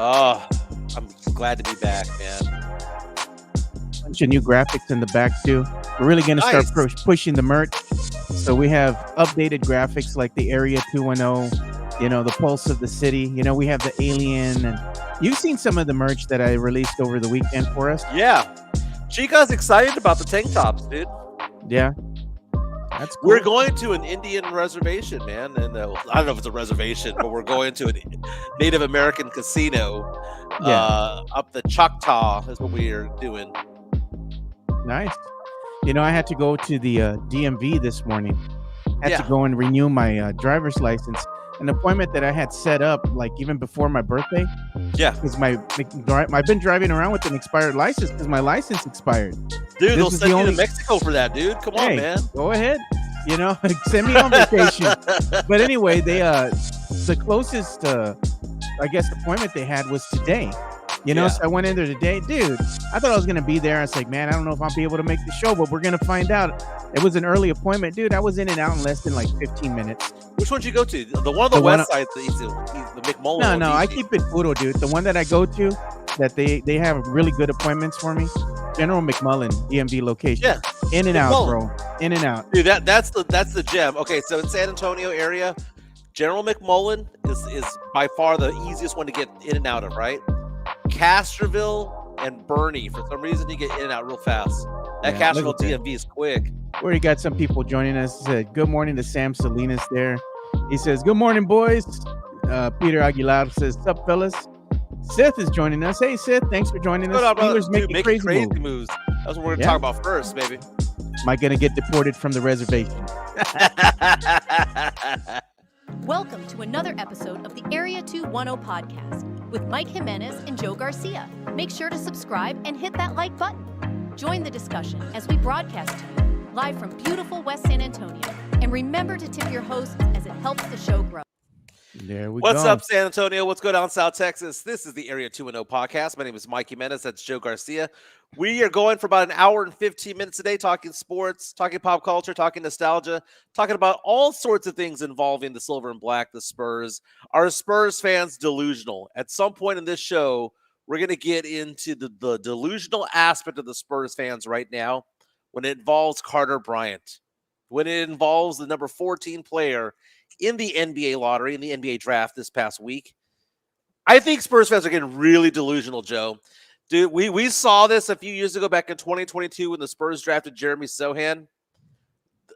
Oh, I'm glad to be back, man. Bunch of new graphics in the back too. We're really going to start Nice. pushing the merch. So we have updated graphics like the Area 210, the pulse of the city. We have the alien, and you've seen some of the merch that I released over the weekend for us. Yeah. Chica's excited about the tank tops, dude. Yeah. That's cool. We're going to an Indian reservation, man. And I don't know if it's a reservation, but we're going to a Native American casino up the Choctaw is what we are doing. Nice. I had to go to the DMV this morning. I had to go and renew my driver's license. An appointment that I had set up like even before my birthday. Yeah. Because I've been driving around with an expired license because my license expired. Dude, they'll send you to Mexico for that, dude. Come on, man. Go ahead. Send me on vacation. But anyway, the closest I guess appointment they had was today. So I went in there today. Dude, I thought I was going to be there. I was like, man, I don't know if I'll be able to make the show, but we're going to find out. It was an early appointment. Dude, I was in and out in less than like 15 minutes. Which one did you go to? The one on the west side, the McMullen. No, I keep it puro, dude. The one that I go to, that they have really good appointments for me. General McMullen, DMV location. Yeah. In and out, bro. In and out. Dude, that's the gem. Okay, so in San Antonio area, General McMullen is by far the easiest one to get in and out of, right? Castroville and Bernie, for some reason, you get in and out real fast. That Castroville DMV is quick. Where you got some people joining us. Said good morning to Sam Salinas there. He says, good morning, boys. Peter Aguilar says, what's up, fellas? Seth is joining us. Hey, Seth, thanks for joining us. Steelers making crazy moves. That's what we're going to talk about first, baby. Am I going to get deported from the reservation? Welcome to another episode of the Area 210 podcast with Mike Jimenez and Joe Garcia. Make sure to subscribe and hit that like button. Join the discussion as we broadcast to you live from beautiful West San Antonio. And remember to tip your hosts as it helps the show grow. There we What's go. up, San Antonio? What's going on, South Texas? This is the Area 210 podcast. My name is Mike Jimenez. That's Joe Garcia. We are going for about an hour and 15 minutes today, talking sports, talking pop culture, talking nostalgia, talking about all sorts of things involving the silver and black, the Spurs. Are Spurs fans delusional? At some point in this show, we're going to get into the delusional aspect of the Spurs fans right now when it involves Carter Bryant, when it involves the number 14 player in the NBA lottery, in the NBA draft this past week. I think Spurs fans are getting really delusional, Joe. Dude, we saw this a few years ago back in 2022 when the Spurs drafted Jeremy Sohan,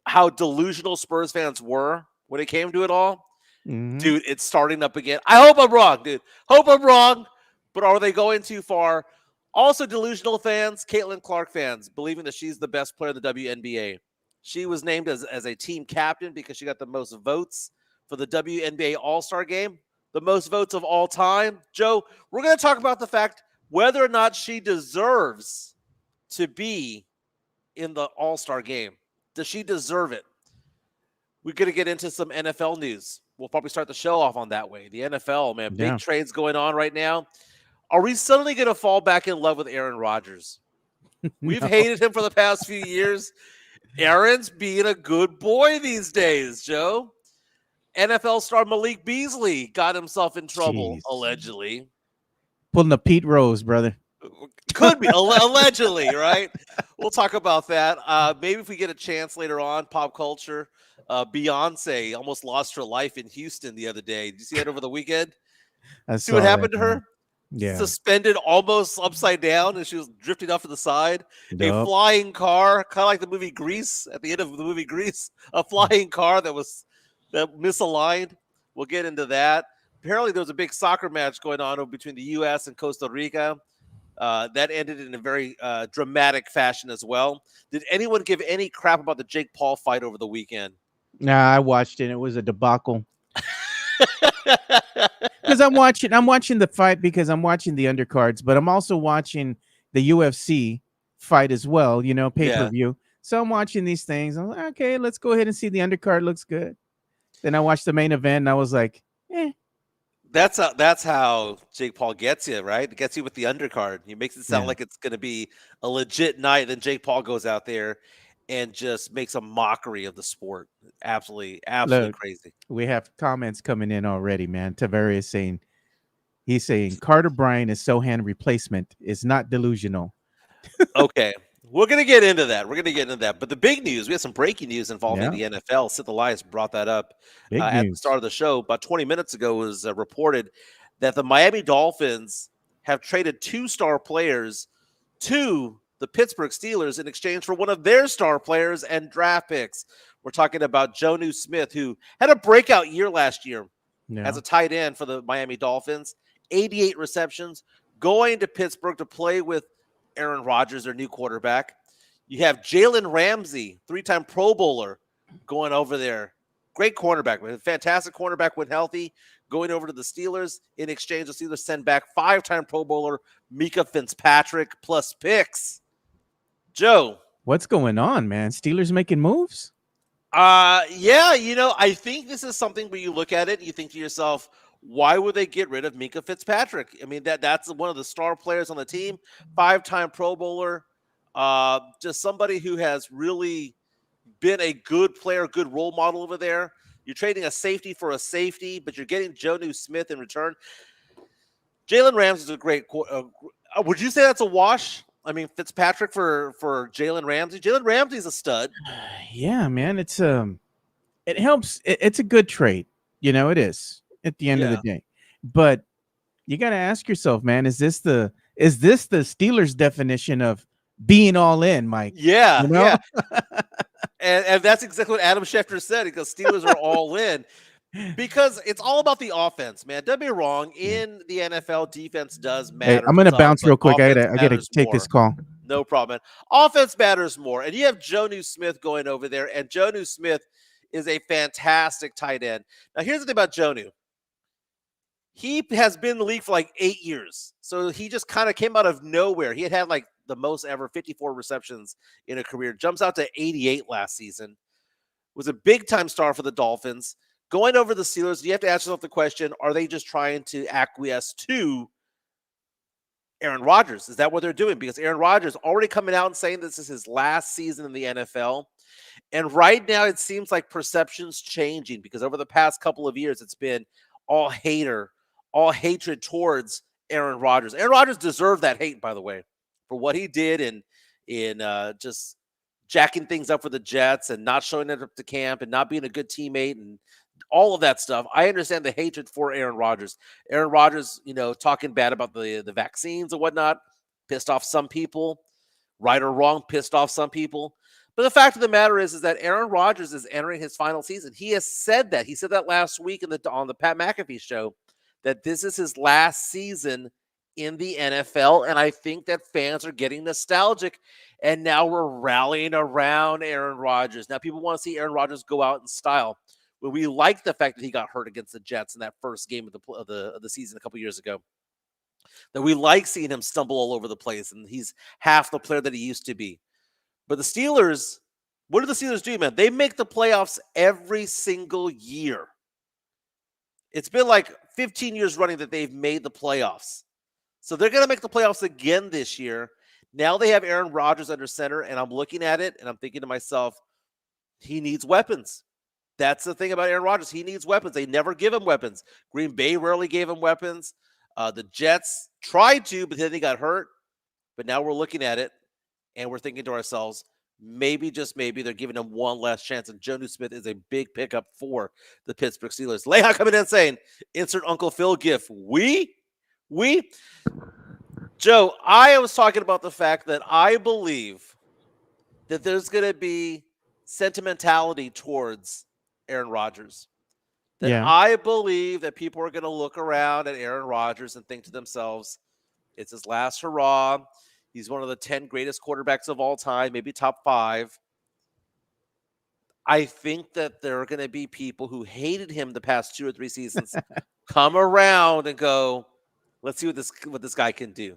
how delusional Spurs fans were when it came to it all. Mm-hmm. Dude, it's starting up again. I hope I'm wrong, dude. Hope I'm wrong, but are they going too far? Also, delusional fans, Caitlin Clark fans, believing that she's the best player in the WNBA. She was named as a team captain because she got the most votes for the WNBA All-Star game, the most votes of all time. Joe, we're going to talk about the fact whether or not she deserves to be in the All-Star game. Does she deserve it? We're going to get into some NFL news. We'll probably start the show off on that way. The NFL, man, big trades going on right now. Are we suddenly going to fall back in love with Aaron Rodgers? We've hated him for the past few years. Aaron's being a good boy these days, Joe. NFL star Malik Beasley got himself in trouble, allegedly. Pulling the Pete Rose, brother. Could be, allegedly, right? We'll talk about that. Maybe if we get a chance later on, pop culture. Beyonce almost lost her life in Houston the other day. Did you see that over the weekend? See what happened to her? Yeah. Suspended almost upside down, and she was drifting off to the side. A flying car, kind of like the movie Grease. At the end of the movie Grease, a flying car that misaligned. We'll get into that. Apparently, there was a big soccer match going on between the U.S. and Costa Rica. That ended in a very dramatic fashion as well. Did anyone give any crap about the Jake Paul fight over the weekend? Nah, I watched it. It was a debacle. Because I'm watching the fight because I'm watching the undercards, but I'm also watching the UFC fight as well, pay-per-view. Yeah. So I'm watching these things. I'm like, okay, let's go ahead and see the undercard looks good. Then I watched the main event and I was like, That's how Jake Paul gets you, right? It gets you with the undercard. He makes it sound like it's going to be a legit night. Then Jake Paul goes out there and just makes a mockery of the sport. Absolutely Look, crazy. We have comments coming in already, man. Tavares saying, He's saying Carter Bryant is Sohan replacement is not delusional. Okay. We're going to get into that. But the big news, we have some breaking news involving Yeah. the NFL. Sid Elias brought that up Big at the news. start of the show. About 20 minutes ago was reported that the Miami Dolphins have traded 2 star players to the Pittsburgh Steelers in exchange for one of their star players and draft picks. We're talking about Jonnu Smith, who had a breakout year last year as a tight end for the Miami Dolphins, 88 receptions, going to Pittsburgh to play with Aaron Rodgers, their new quarterback. You have Jalen Ramsey, 3-time Pro Bowler, going over there. Great cornerback, fantastic cornerback when healthy, going over to the Steelers. In exchange, the Steelers send back 5-time Pro Bowler Mika Fitzpatrick plus picks. Joe. What's going on, man? Steelers making moves? Yeah, I think this is something where you look at it and you think to yourself, why would they get rid of Mika Fitzpatrick? I mean, that's one of the star players on the team, 5-time Pro Bowler, just somebody who has really been a good player, good role model over there. You're trading a safety for a safety, but you're getting Jonnu Smith in return. Jalen Ramsey is a great. Would you say that's a wash? I mean, Fitzpatrick for Jalen Ramsey. Jalen Ramsey's a stud. Yeah, man. It's it helps. It's a good trade. It is at the end of the day. But you got to ask yourself, man, is this the Steelers' definition of being all in, Mike? Yeah, yeah. And that's exactly what Adam Schefter said, because Steelers are all in. Because it's all about the offense, man. Don't be wrong. In the NFL, defense does matter. Hey, I'm going to bounce real quick. I gotta take this call. No problem. Offense matters more. And you have Jonnu Smith going over there. And Jonnu Smith is a fantastic tight end. Now, here's the thing about Jonnu. He has been in the league for like 8 years. So he just kind of came out of nowhere. He had like the most ever, 54 receptions in a career. Jumps out to 88 last season. Was a big-time star for the Dolphins. Going over the Steelers, you have to ask yourself the question, are they just trying to acquiesce to Aaron Rodgers? Is that what they're doing? Because Aaron Rodgers already coming out and saying this is his last season in the NFL. And right now it seems like perception's changing, because over the past couple of years, it's been all hatred towards Aaron Rodgers. Aaron Rodgers deserved that hate, by the way, for what he did in just jacking things up for the Jets and not showing up to camp and not being a good teammate and all of that stuff. I understand the hatred for Aaron Rodgers. Aaron Rodgers, talking bad about the vaccines and whatnot, pissed off some people, right or wrong, pissed off some people. But the fact of the matter is that Aaron Rodgers is entering his final season. He has said that. He said that last week on the Pat McAfee show, that this is his last season in the NFL. And I think that fans are getting nostalgic. And now we're rallying around Aaron Rodgers. Now people want to see Aaron Rodgers go out in style. Well, we like the fact that he got hurt against the Jets in that first game of the season a couple years ago. That we like seeing him stumble all over the place, and he's half the player that he used to be. But the Steelers, what do the Steelers do, man? They make the playoffs every single year. It's been like 15 years running that they've made the playoffs. So they're going to make the playoffs again this year. Now they have Aaron Rodgers under center, and I'm looking at it, and I'm thinking to myself, he needs weapons. That's the thing about Aaron Rodgers. He needs weapons. They never give him weapons. Green Bay rarely gave him weapons. The Jets tried to, but then they got hurt. But now we're looking at it, and we're thinking to ourselves, maybe, just maybe, they're giving him one last chance. And Jonnu Smith is a big pickup for the Pittsburgh Steelers. Leha coming in saying, insert Uncle Phil gif. We? Joe, I was talking about the fact that I believe that there's going to be sentimentality towards Aaron Rodgers. I believe that people are going to look around at Aaron Rodgers and think to themselves, it's his last hurrah. He's one of the 10 greatest quarterbacks of all time, maybe top 5. I think that there are going to be people who hated him the past 2 or 3 seasons come around and go, let's see what this guy can do.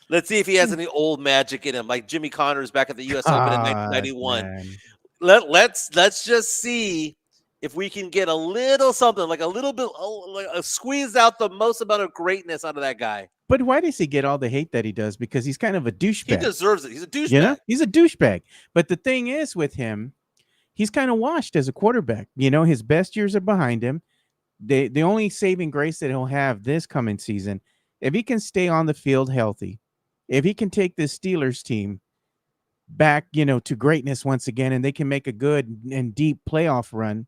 Let's see if he has any old magic in him, like Jimmy Connors back at the U.S. Open in 1991. Man. Let's just see if we can get a little something, like a little bit, like squeeze out the most amount of greatness out of that guy. But why does he get all the hate that he does? Because he's kind of a douchebag. He deserves it. He's a douchebag. He's a douchebag. But the thing is with him, he's kind of washed as a quarterback. His best years are behind him. the only saving grace that he'll have this coming season, if he can stay on the field healthy, if he can take this Steelers team back, to greatness once again, and they can make a good and deep playoff run,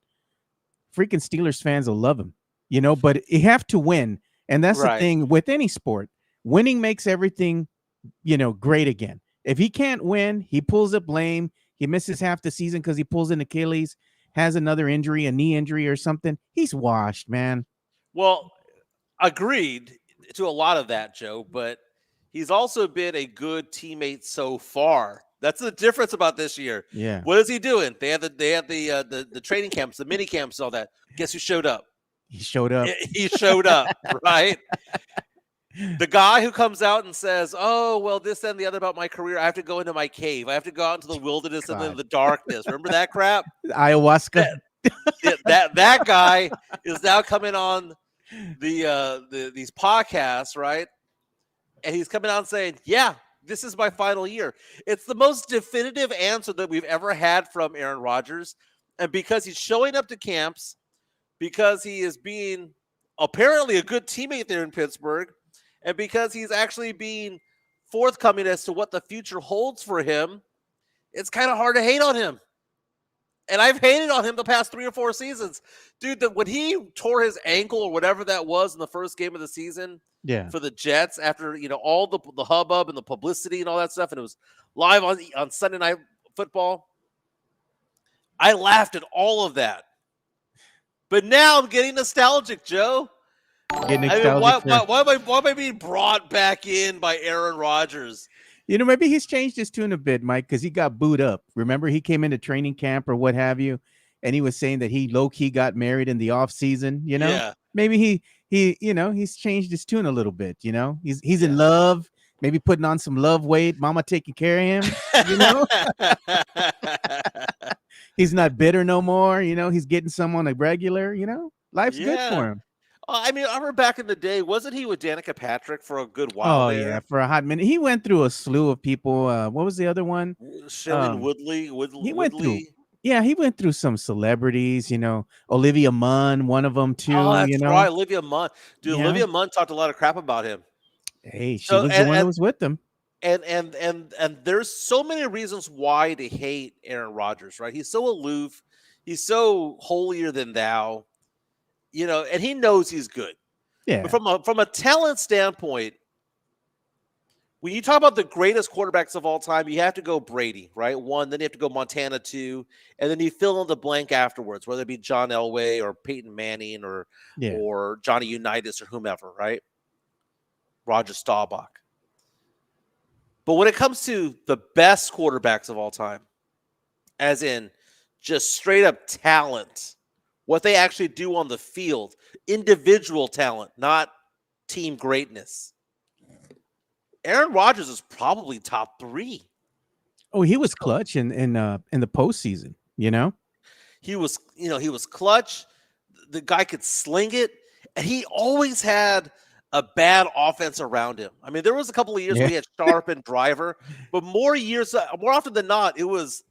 freaking Steelers fans will love him, but you have to win. And that's the Right. thing with any sport. Winning makes everything, great again. If he can't win, he pulls the blame. He misses half the season because he pulls an Achilles, has another injury, a knee injury or something. He's washed, man. Well, agreed to a lot of that, Joe, but he's also been a good teammate so far. That's the difference about this year. Yeah. What is he doing? They had the training camps, the mini camps, all that. Guess who showed up? He showed up. He showed up, right? The guy who comes out and says, "Oh, well, this and the other about my career. I have to go into my cave. I have to go out into the wilderness and into the darkness." Remember that crap? Ayahuasca. That guy is now coming on these podcasts, right? And he's coming out and saying, "Yeah, this is my final year." It's the most definitive answer that we've ever had from Aaron Rodgers, and because he's showing up to camps, because he is being apparently a good teammate there in Pittsburgh, and because he's actually being forthcoming as to what the future holds for him, it's kind of hard to hate on him. And I've hated on him the past 3 or 4 seasons. Dude, when he tore his ankle or whatever that was in the first game of the season for the Jets, after all the hubbub and the publicity and all that stuff, and it was live on Sunday Night Football, I laughed at all of that. But now I'm getting nostalgic, Joe. Getting nostalgic. Why am I being brought back in by Aaron Rodgers? Maybe he's changed his tune a bit, Mike, because he got booed up. Remember, he came into training camp or what have you, and he was saying that he low-key got married in the off season. Yeah. Maybe he's changed his tune a little bit. He's in love. Maybe putting on some love weight. Mama taking care of him. He's not bitter no more. He's getting some on a regular. Life's good for him. I mean, I remember back in the day, wasn't he with Danica Patrick for a good while? Oh, yeah, for a hot minute. He went through a slew of people. What was the other one? Shailene Woodley. He went through. Yeah, he went through some celebrities. Olivia Munn, one of them too. Oh, that's right, Olivia Munn. Dude, Yeah. Olivia Munn talked a lot of crap about him. Hey, she was the one that was with them. And there's so many reasons why to hate Aaron Rodgers, right? He's so aloof. He's so holier than thou. And he knows he's good. Yeah. But from a talent standpoint, when you talk about the greatest quarterbacks of all time, you have to go Brady, right? 1, then you have to go Montana 2, and then you fill in the blank afterwards, whether it be John Elway or Peyton Manning or Johnny Unitas or whomever, right? Roger Staubach. But when it comes to the best quarterbacks of all time, as in just straight up talent, what they actually do on the field, individual talent, not team greatness, Aaron Rodgers is probably top 3. Oh, he was clutch in the postseason. He was clutch. The guy could sling it, and he always had a bad offense around him. I mean, there was a couple of years where he had Sharp and Driver, but more often than not, it was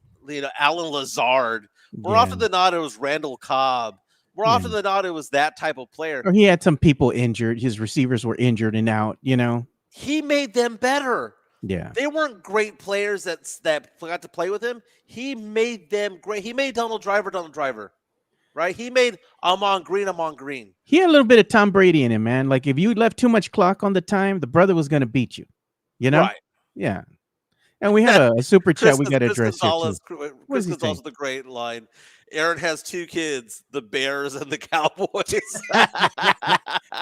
Alan Lazard. More often than not, it was Randall Cobb. More often than not, it was that type of player. Or he had some people injured. His receivers were injured and out. He made them better. Yeah, they weren't great players that got to play with him. He made them great. He made Donald Driver. Right? He made Amon Green. He had a little bit of Tom Brady in him, man. Like if you left too much clock on the time, the brother was going to beat you. Right. Yeah. And we had a super chat we got to address here too. Chris Gonzalez, the great line. Aaron has 2 kids, the Bears and the Cowboys.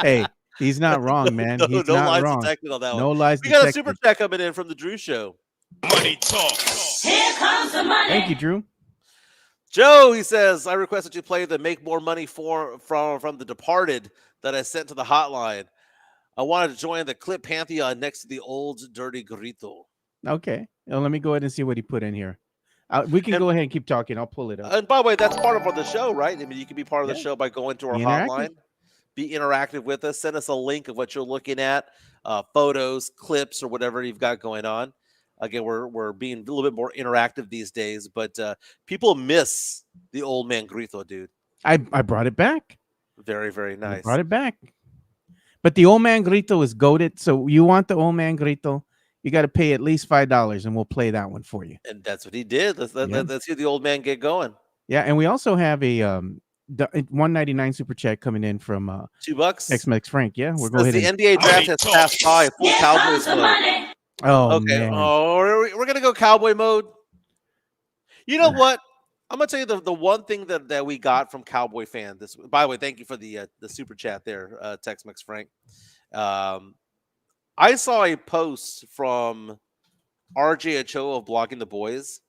Hey, he's not wrong, man. He's no not lies wrong. detected on that No one. lies We got a detected. super chat coming in from the Drew Show. Money talk. Here comes the money. Thank you, Drew. Joe, he says, I request that you play the Make More Money from The Departed that I sent to the hotline. I wanted to join the clip pantheon next to the old dirty Grito. Okay. Well, let me go ahead and see what he put in here. We can go ahead and keep talking. I'll pull it up. And by the way, that's part of the show, right? I mean, you can be part of the show by going to our hotline. Be interactive with us. Send us a link of what you're looking at, photos, clips, or whatever you've got going on. Again, we're being a little bit more interactive these days, but people miss the old man Grito, dude. I brought it back. Very, very They nice. brought it back. But the old man grito is goated. So you want the old man grito, you got to pay at least $5 and we'll play that one for you. And that's what he did. Let's Yeah. let's hear the old man get going. Yeah, and we also have a $1.99 super chat coming in from $2. X-Mex Frank. Yeah, we're Says going the ahead. NBA draft has passed by full Here Cowboys comes the mode. money. Oh, Okay. man. Oh, we're gonna go Cowboy mode. You know what? I'm gonna tell you the one thing that we got from Cowboy fan. This, by the way, thank you for the super chat there, Tex-Mex Frank. I saw a post from RJ Ochoa of Blogging the Boys,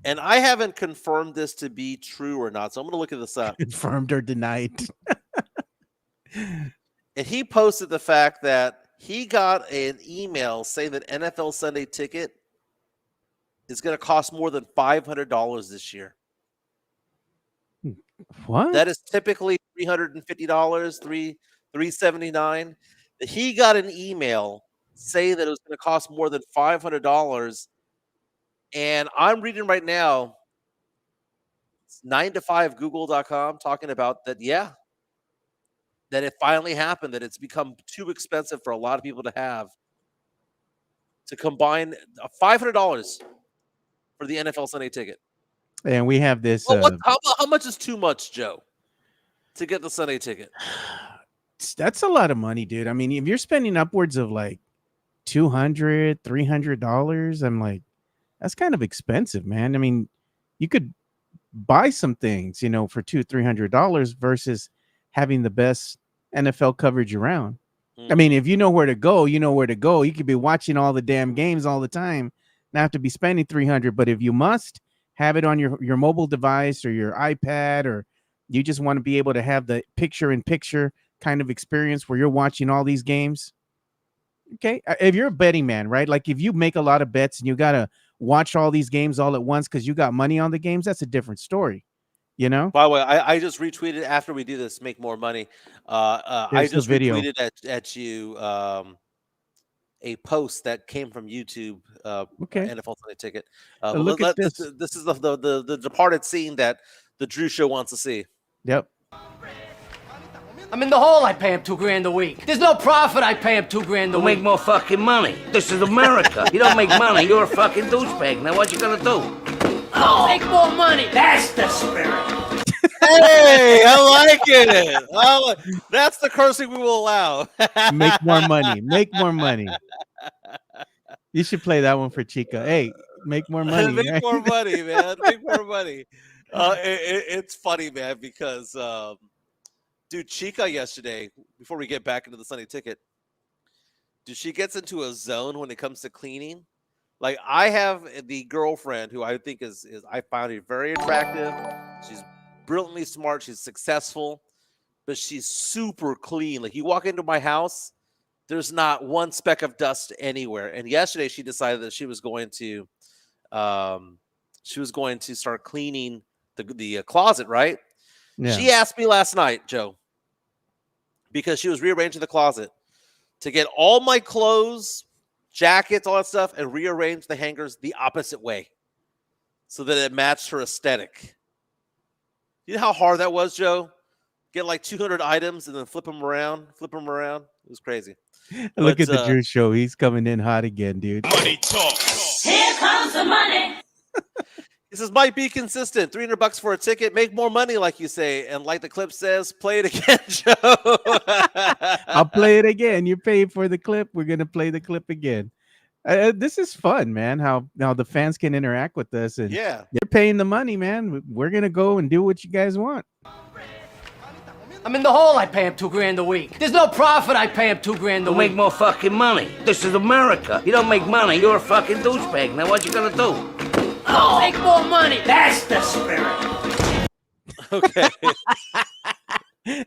and I haven't confirmed this to be true or not. So I'm gonna look at this up. Confirmed or denied. And he posted the fact that he got an email saying that NFL Sunday Ticket is going to cost more than $500 this year. What? That is typically $350, $379. He got an email saying that it was going to cost more than $500, and I'm reading right now. It's 9to5google.com talking about that. Yeah, that it finally happened. That it's become too expensive for a lot of people to have. To combine $500 for the NFL Sunday Ticket. And we have this. Well, how much is too much, Joe, to get the Sunday Ticket? That's a lot of money, dude. I mean, if you're spending upwards of like $200, $300, I'm like, that's kind of expensive, man. I mean, you could buy some things, you know, for $200-$300 versus having the best NFL coverage around. I mean, if you know where to go, you know where to go. You could be watching all the damn games all the time, not have to be spending $300. But if you must have it on your mobile device or your iPad, or you just want to be able to have the picture-in-picture kind of experience where you're watching all these games, okay? If you're a betting man, right? Like if you make a lot of bets and you got to watch all these games all at once because you got money on the games, that's a different story. You know. By the way, I just retweeted after we do this. Make more money. I just retweeted at you a post that came from YouTube. Okay. NFL Sunday Ticket. Look at this. This is the departed scene that the Drew Show wants to see. Yep. I'm in the hole, I pay him $2,000 a week. There's no profit, I pay him $2,000 a To week. make more fucking money. This is America. You don't make money, you're a fucking douchebag. Now what you gonna do? Oh, make more money. That's the spirit. Hey, I like it. That's the cursing we will allow. Make more money. Make more money. You should play that one for Chica. Hey, make more money. Make right? more money, man. Make more money. It's funny, man, because dude, Chica yesterday, before we get back into the Sunday Ticket, dude, she gets into a zone when it comes to cleaning. Like, I have the girlfriend who I think is I found her very attractive. She's brilliantly smart. She's successful, but she's super clean. Like, you walk into my house, there's not one speck of dust anywhere. And yesterday she decided that she was going to start cleaning the closet, right? Yeah. She asked me last night, Joe, because she was rearranging the closet, to get all my clothes, jackets, all that stuff, and rearrange the hangers the opposite way so that it matched her aesthetic. You know how hard that was, Joe? Get like 200 items and then flip them around. It was crazy. Look at the Drew Show. He's coming in hot again, dude. Here comes the money. He says, might be consistent. $300 for a ticket. Make more money, like you say. And like the clip says, play it again, Joe. I'll play it again. You paid for the clip. We're going to play the clip again. This is fun, man. How the fans can interact with us. And Yeah. they're paying the money, man. We're going to go and do what you guys want. I'm in the hole, I pay him $2,000 a week. There's no profit, I pay him $2,000 a To week. make more fucking money. This is America. You don't make money, you're a fucking douchebag. Now what you gonna do? Oh, make more money. That's the spirit. Okay.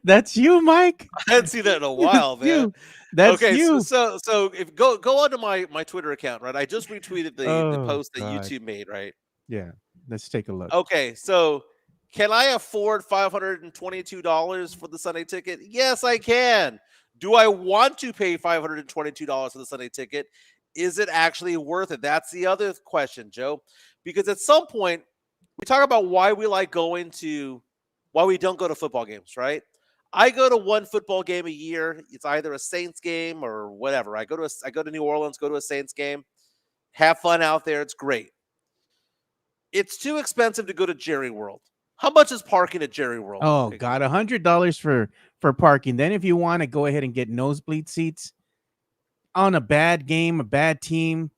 That's you, Mike. I hadn't seen that in a while, man. You. That's okay, you. So if go onto my Twitter account, right? I just retweeted the post that God. YouTube made, right? Yeah. Let's take a look. Okay, so can I afford $522 for the Sunday Ticket? Yes, I can. Do I want to pay $522 for the Sunday Ticket? Is it actually worth it? That's the other question, Joe. Because at some point, we talk about why we don't go to football games, right? I go to one football game a year. It's either a Saints game or whatever. I go to New Orleans, go to a Saints game, have fun out there. It's great. It's too expensive to go to Jerry World. How much is parking at Jerry World? Oh God, $100 for parking. Then if you want to go ahead and get nosebleed seats on a bad game, a bad team,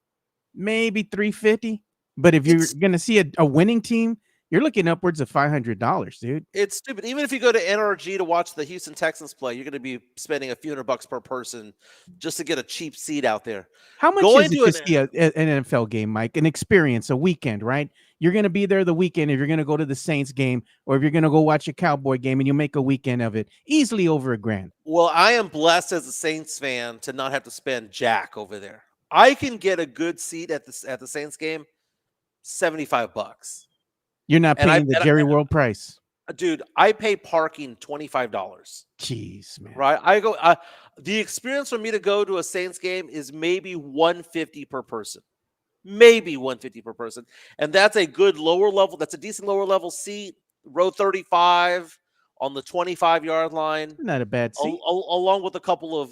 maybe $350. But if you're gonna see a winning team, you're looking upwards of $500, dude. It's stupid. Even if you go to NRG to watch the Houston Texans play, you're going to be spending a few $100 per person just to get a cheap seat out there. How much is it to see an NFL game, Mike? An experience, a weekend, right? You're going to be there the weekend if you're going to go to the Saints game, or if you're going to go watch a Cowboy game, and you make a weekend of it, easily over $1,000. Well, I am blessed as a Saints fan to not have to spend jack over there. I can get a good seat at the Saints game, $75. You're not paying the Jerry World price. Dude, I pay parking $25. Jeez, man. Right? I go the experience for me to go to a Saints game is maybe $150 per person. Maybe $150 per person. And that's a good lower level, that's a decent lower level seat, row 35 on the 25-yard line. Not a bad seat. Along with a couple of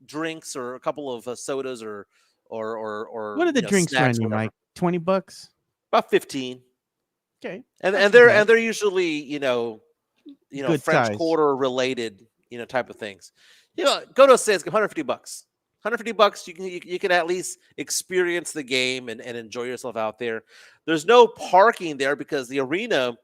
drinks or a couple of sodas or what are the drinks run you, Mike? $20? About 15. Okay. And they're usually, Good French size. Quarter related, type of things. Go to a Saints game, $150. $150, you can at least experience the game and enjoy yourself out there. There's no parking there because the arena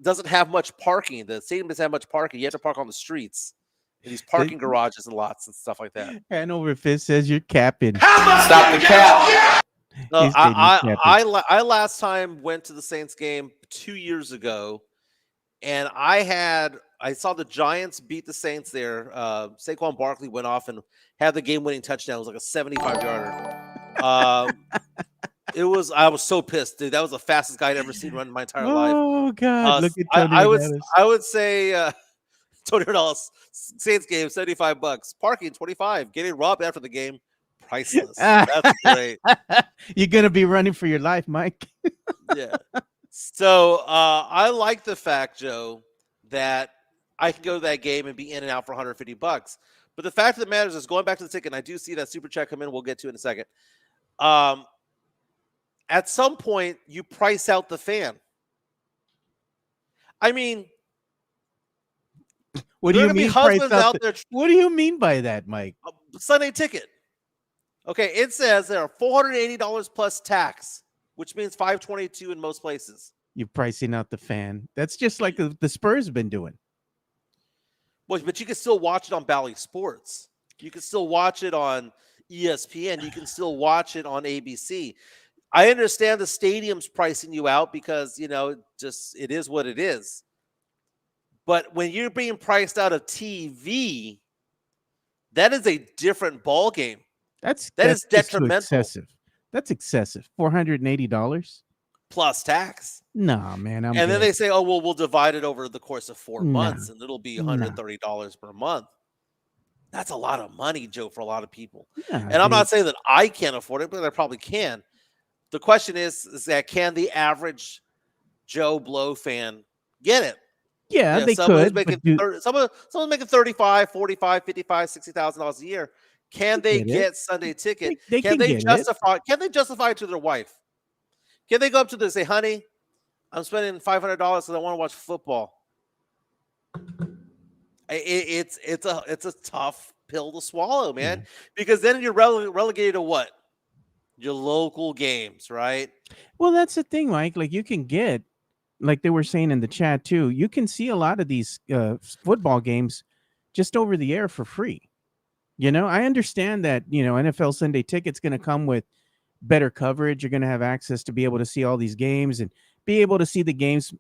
doesn't have much parking. The stadium doesn't have much parking. You have to park on the streets. In these parking garages and lots and stuff like that. Hanover Fist says you're capping. Stop the cap. No, I last time went to the Saints game 2 years ago, and I saw the Giants beat the Saints there. Saquon Barkley went off and had the game-winning touchdown. It was like a 75-yarder. I was so pissed, dude. That was the fastest guy I'd ever seen run in my entire life. Oh God! Look at Tony. I would say Tony Ronaldo's Saints game $75, parking $25, getting robbed after the game. Priceless. That's great. You're gonna be running for your life, Mike. Yeah. So I like the fact, Joe, that I can go to that game and be in and out for $150. But the fact of the matter is, going back to the ticket, and I do see that super chat come in. We'll get to it in a second. At some point, you price out the fan. I mean, what do you mean? Out there, what do you mean by that, Mike? Sunday ticket. Okay, it says there are $480 plus tax, which means $522 in most places. You're pricing out the fan. That's just like the Spurs have been doing. Well, but you can still watch it on Bally Sports. You can still watch it on ESPN. You can still watch it on ABC. I understand the stadium's pricing you out because, it is what it is. But when you're being priced out of TV, that is a different ball game. That is detrimental. Excessive. That's excessive. $480 plus tax. Nah, man. Then they say, "Oh, well, we'll divide it over the course of 4 months, and it'll be $130 per month." That's a lot of money, Joe, for a lot of people. And I'm not saying that I can't afford it, but I probably can. The question is that can the average Joe Blow fan get it? Yeah, they could. Someone's making $35,000, $45,000, $55,000, $60,000 a year. Can they get Sunday ticket? Can they justify it to their wife? Can they go up to them and say, "Honey, I'm spending $500 because I want to watch football"? It's a tough pill to swallow, man. Because then you're relegated to what? Your local games, right? Well, that's the thing, Mike. Like you can get, like they were saying in the chat too, you can see a lot of these football games just over the air for free. I understand that, NFL Sunday ticket's going to come with better coverage. You're going to have access to be able to see all these games and be able to see the games,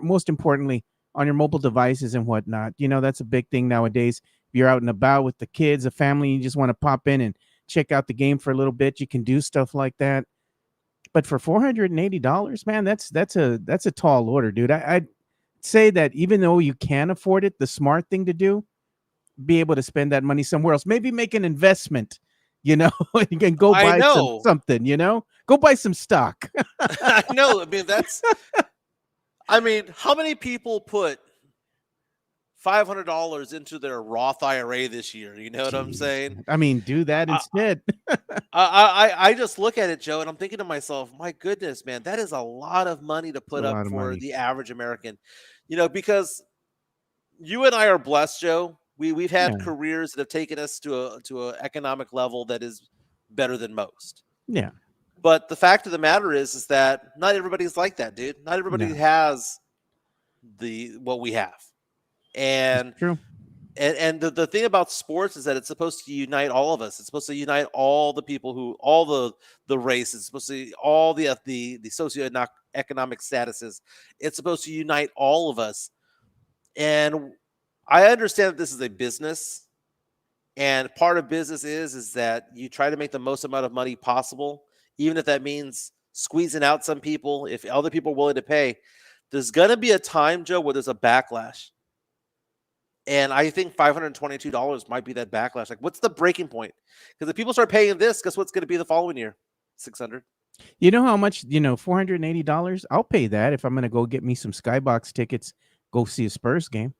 most importantly, on your mobile devices and whatnot. That's a big thing nowadays. If you're out and about with the kids, a family, you just want to pop in and check out the game for a little bit. You can do stuff like that. But for $480, man, that's a tall order, dude. I'd say that even though you can afford it, the smart thing to do, be able to spend that money somewhere else. Maybe make an investment, you can go buy something, go buy some stock. I know. How many people put $500 into their Roth IRA this year. You know what I'm saying? I mean, do that I, instead. I just look at it, Joe, and I'm thinking to myself, my goodness, man, that is a lot of money to A put up lot of for money. the average American. Because you and I are blessed, Joe. We've had Yeah. careers that have taken us to an economic level that is better than most. Yeah. But the fact of the matter is that not everybody's like that, dude. Not everybody No. has what we have. And True. the thing about sports is that it's supposed to unite all of us. It's supposed to unite all the people all the races. It's supposed to all the socioeconomic statuses. It's supposed to unite all of us. And I understand that this is a business, and part of business is that you try to make the most amount of money possible, even if that means squeezing out some people. If other people are willing to pay, there's gonna be a time, Joe, where there's a backlash. And I think $522 might be that backlash. Like, what's the breaking point? Because if people start paying this, guess what's going to be the following year? 600. You know how much? $480. I'll pay that if I'm gonna go get me some Skybox tickets. Go see a Spurs game.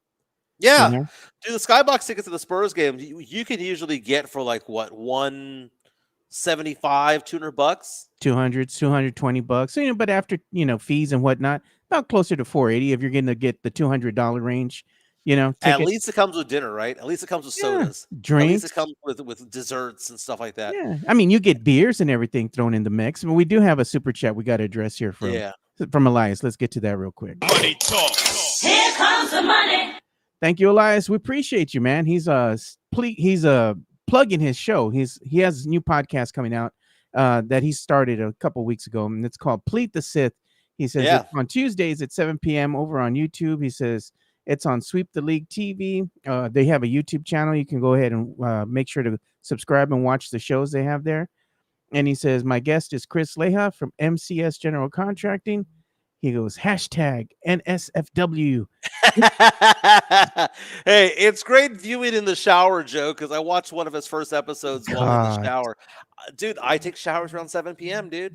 Yeah, You know? dude, the Skybox tickets to the Spurs games you can usually get for like what, 175, $200. 200, $220. But after fees and whatnot, about closer to $480 if you're going to get the $200 range. At Ticket. least it comes with dinner, right? At least it comes with sodas. At least Drinks. it comes with desserts and stuff like that. Yeah, I mean, you get beers and everything thrown in the mix. I mean, we do have a super chat we got to address here from Elias. Let's get to that real quick. Money talk. Here comes the money. Thank you, Elias. We appreciate you, man. He's plugging his show. He has a new podcast coming out that he started a couple weeks ago, and it's called Plead the Sith. He says it's on Tuesdays at 7 p.m. over on YouTube. He says it's on Sweep the League TV. They have a YouTube channel. You can go ahead and make sure to subscribe and watch the shows they have there. And he says, my guest is Chris Leha from MCS General Contracting. He goes, #NSFW. Hey, it's great viewing in the shower, Joe, because I watched one of his first episodes while in the shower. Dude, I take showers around 7 p.m., dude.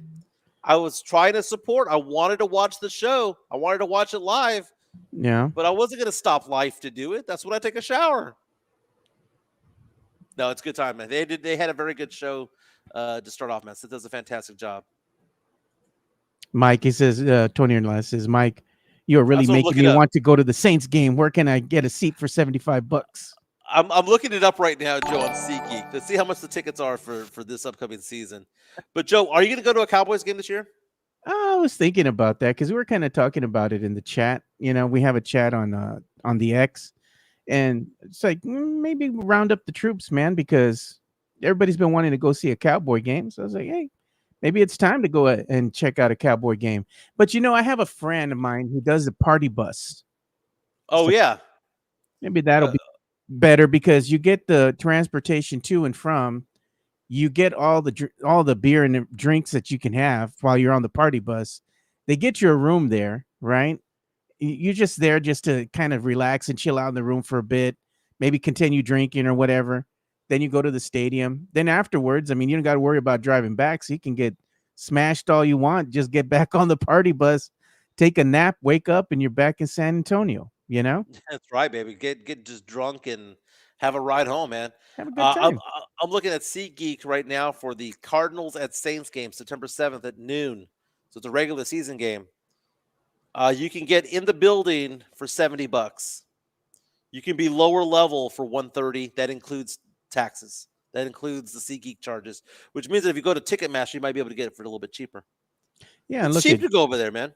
I was trying to support. I wanted to watch the show. I wanted to watch it live. Yeah. But I wasn't going to stop life to do it. That's when I take a shower. No, it's a good time, man. They had a very good show to start off, man. So it does a fantastic job. Mike, he says, Tony Elias says, Mike, you're really making me want to go to the Saints game. Where can I get a seat for $75? I'm looking it up right now, Joe, on SeatGeek to see how much the tickets are for this upcoming season. But Joe, are you going to go to a Cowboys game this year? I was thinking about that because we were kind of talking about it in the chat. We have a chat on the X, and it's like maybe round up the troops, man, because everybody's been wanting to go see a Cowboy game. So I was like, hey, maybe it's time to go and check out a Cowboy game. But I have a friend of mine who does a party bus. Oh, so yeah. Maybe that'll be better because you get the transportation to and from. You get all the beer and the drinks that you can have while you're on the party bus. They get you a room there, right? You're just there just to kind of relax and chill out in the room for a bit, maybe continue drinking or whatever. Then you go to the stadium. Then afterwards, I mean, you don't got to worry about driving back, so you can get smashed all you want. Just get back on the party bus, take a nap, wake up, and you're back in San Antonio. That's right, baby. Get just drunk and have a ride home, man. Have a good time. I'm looking at SeatGeek right now for the Cardinals at Saints game, September 7th at noon. So it's a regular season game. You can get in the building for $70. You can be lower level for $130. That includes taxes. That includes the SeatGeek charges, which means that if you go to Ticketmaster, you might be able to get it for a little bit cheaper. Yeah, it's cheap to go over there, man.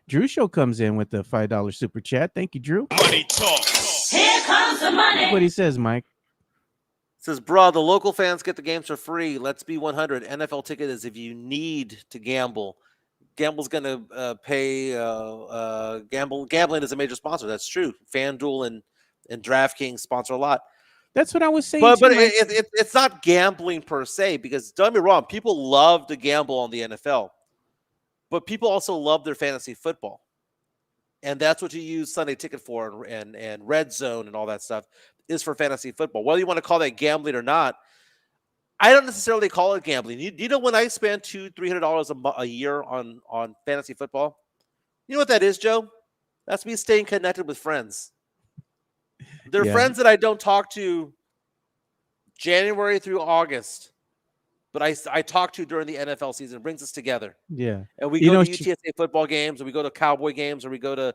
Drew Show comes in with the $5 super chat. Thank you, Drew. Money talk. Here comes the money. That's what he says, Mike. Says, bro, the local fans get the games for free. Let's be 100. NFL ticket is if you need to gamble. Gamble's going to pay. Gambling is a major sponsor. That's true. FanDuel and DraftKings sponsor a lot. That's what I was saying. But it's not gambling per se, because don't get me wrong, people love to gamble on the NFL, but people also love their fantasy football. And that's what you use Sunday Ticket for, and Red Zone and all that stuff is for fantasy football. Whether you want to call that gambling or not, I don't necessarily call it gambling. You know, when I spend $200-300 a year on fantasy football, you know what that is, Joe? That's me staying connected with friends. They're Yeah. friends that I don't talk to January through August, but I talk to during the NFL season. It brings us together. Yeah. And we You go know, to UTSA football games, or we go to Cowboy games, or we go to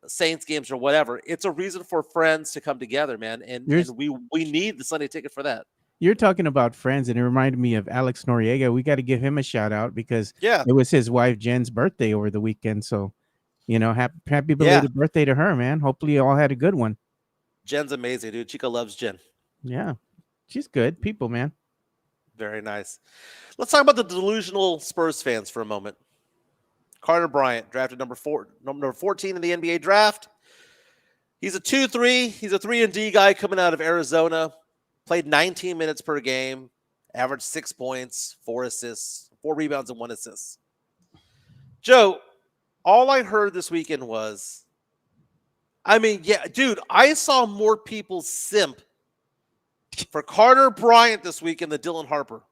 Saints games, or whatever. It's a reason for friends to come together, man. And we need the Sunday ticket for that. You're talking about friends, and it reminded me of Alex Noriega. We got to give him a shout out because Yeah. it was his wife Jen's birthday over the weekend. So, happy belated birthday to her, man. Hopefully, you all had a good one. Jen's amazing, dude. Chica loves Jen. Yeah, she's good people, man. Very nice. Let's talk about the delusional Spurs fans for a moment. Carter Bryant, drafted number 14 in the NBA draft. He's a 2-3. He's a 3-and-D guy coming out of Arizona. Played 19 minutes per game, averaged 6 points, 4 assists, 4 rebounds, and 1 assist. Joe, all I heard this weekend was, dude, I saw more people simp for Carter Bryant this weekend than Dylan Harper.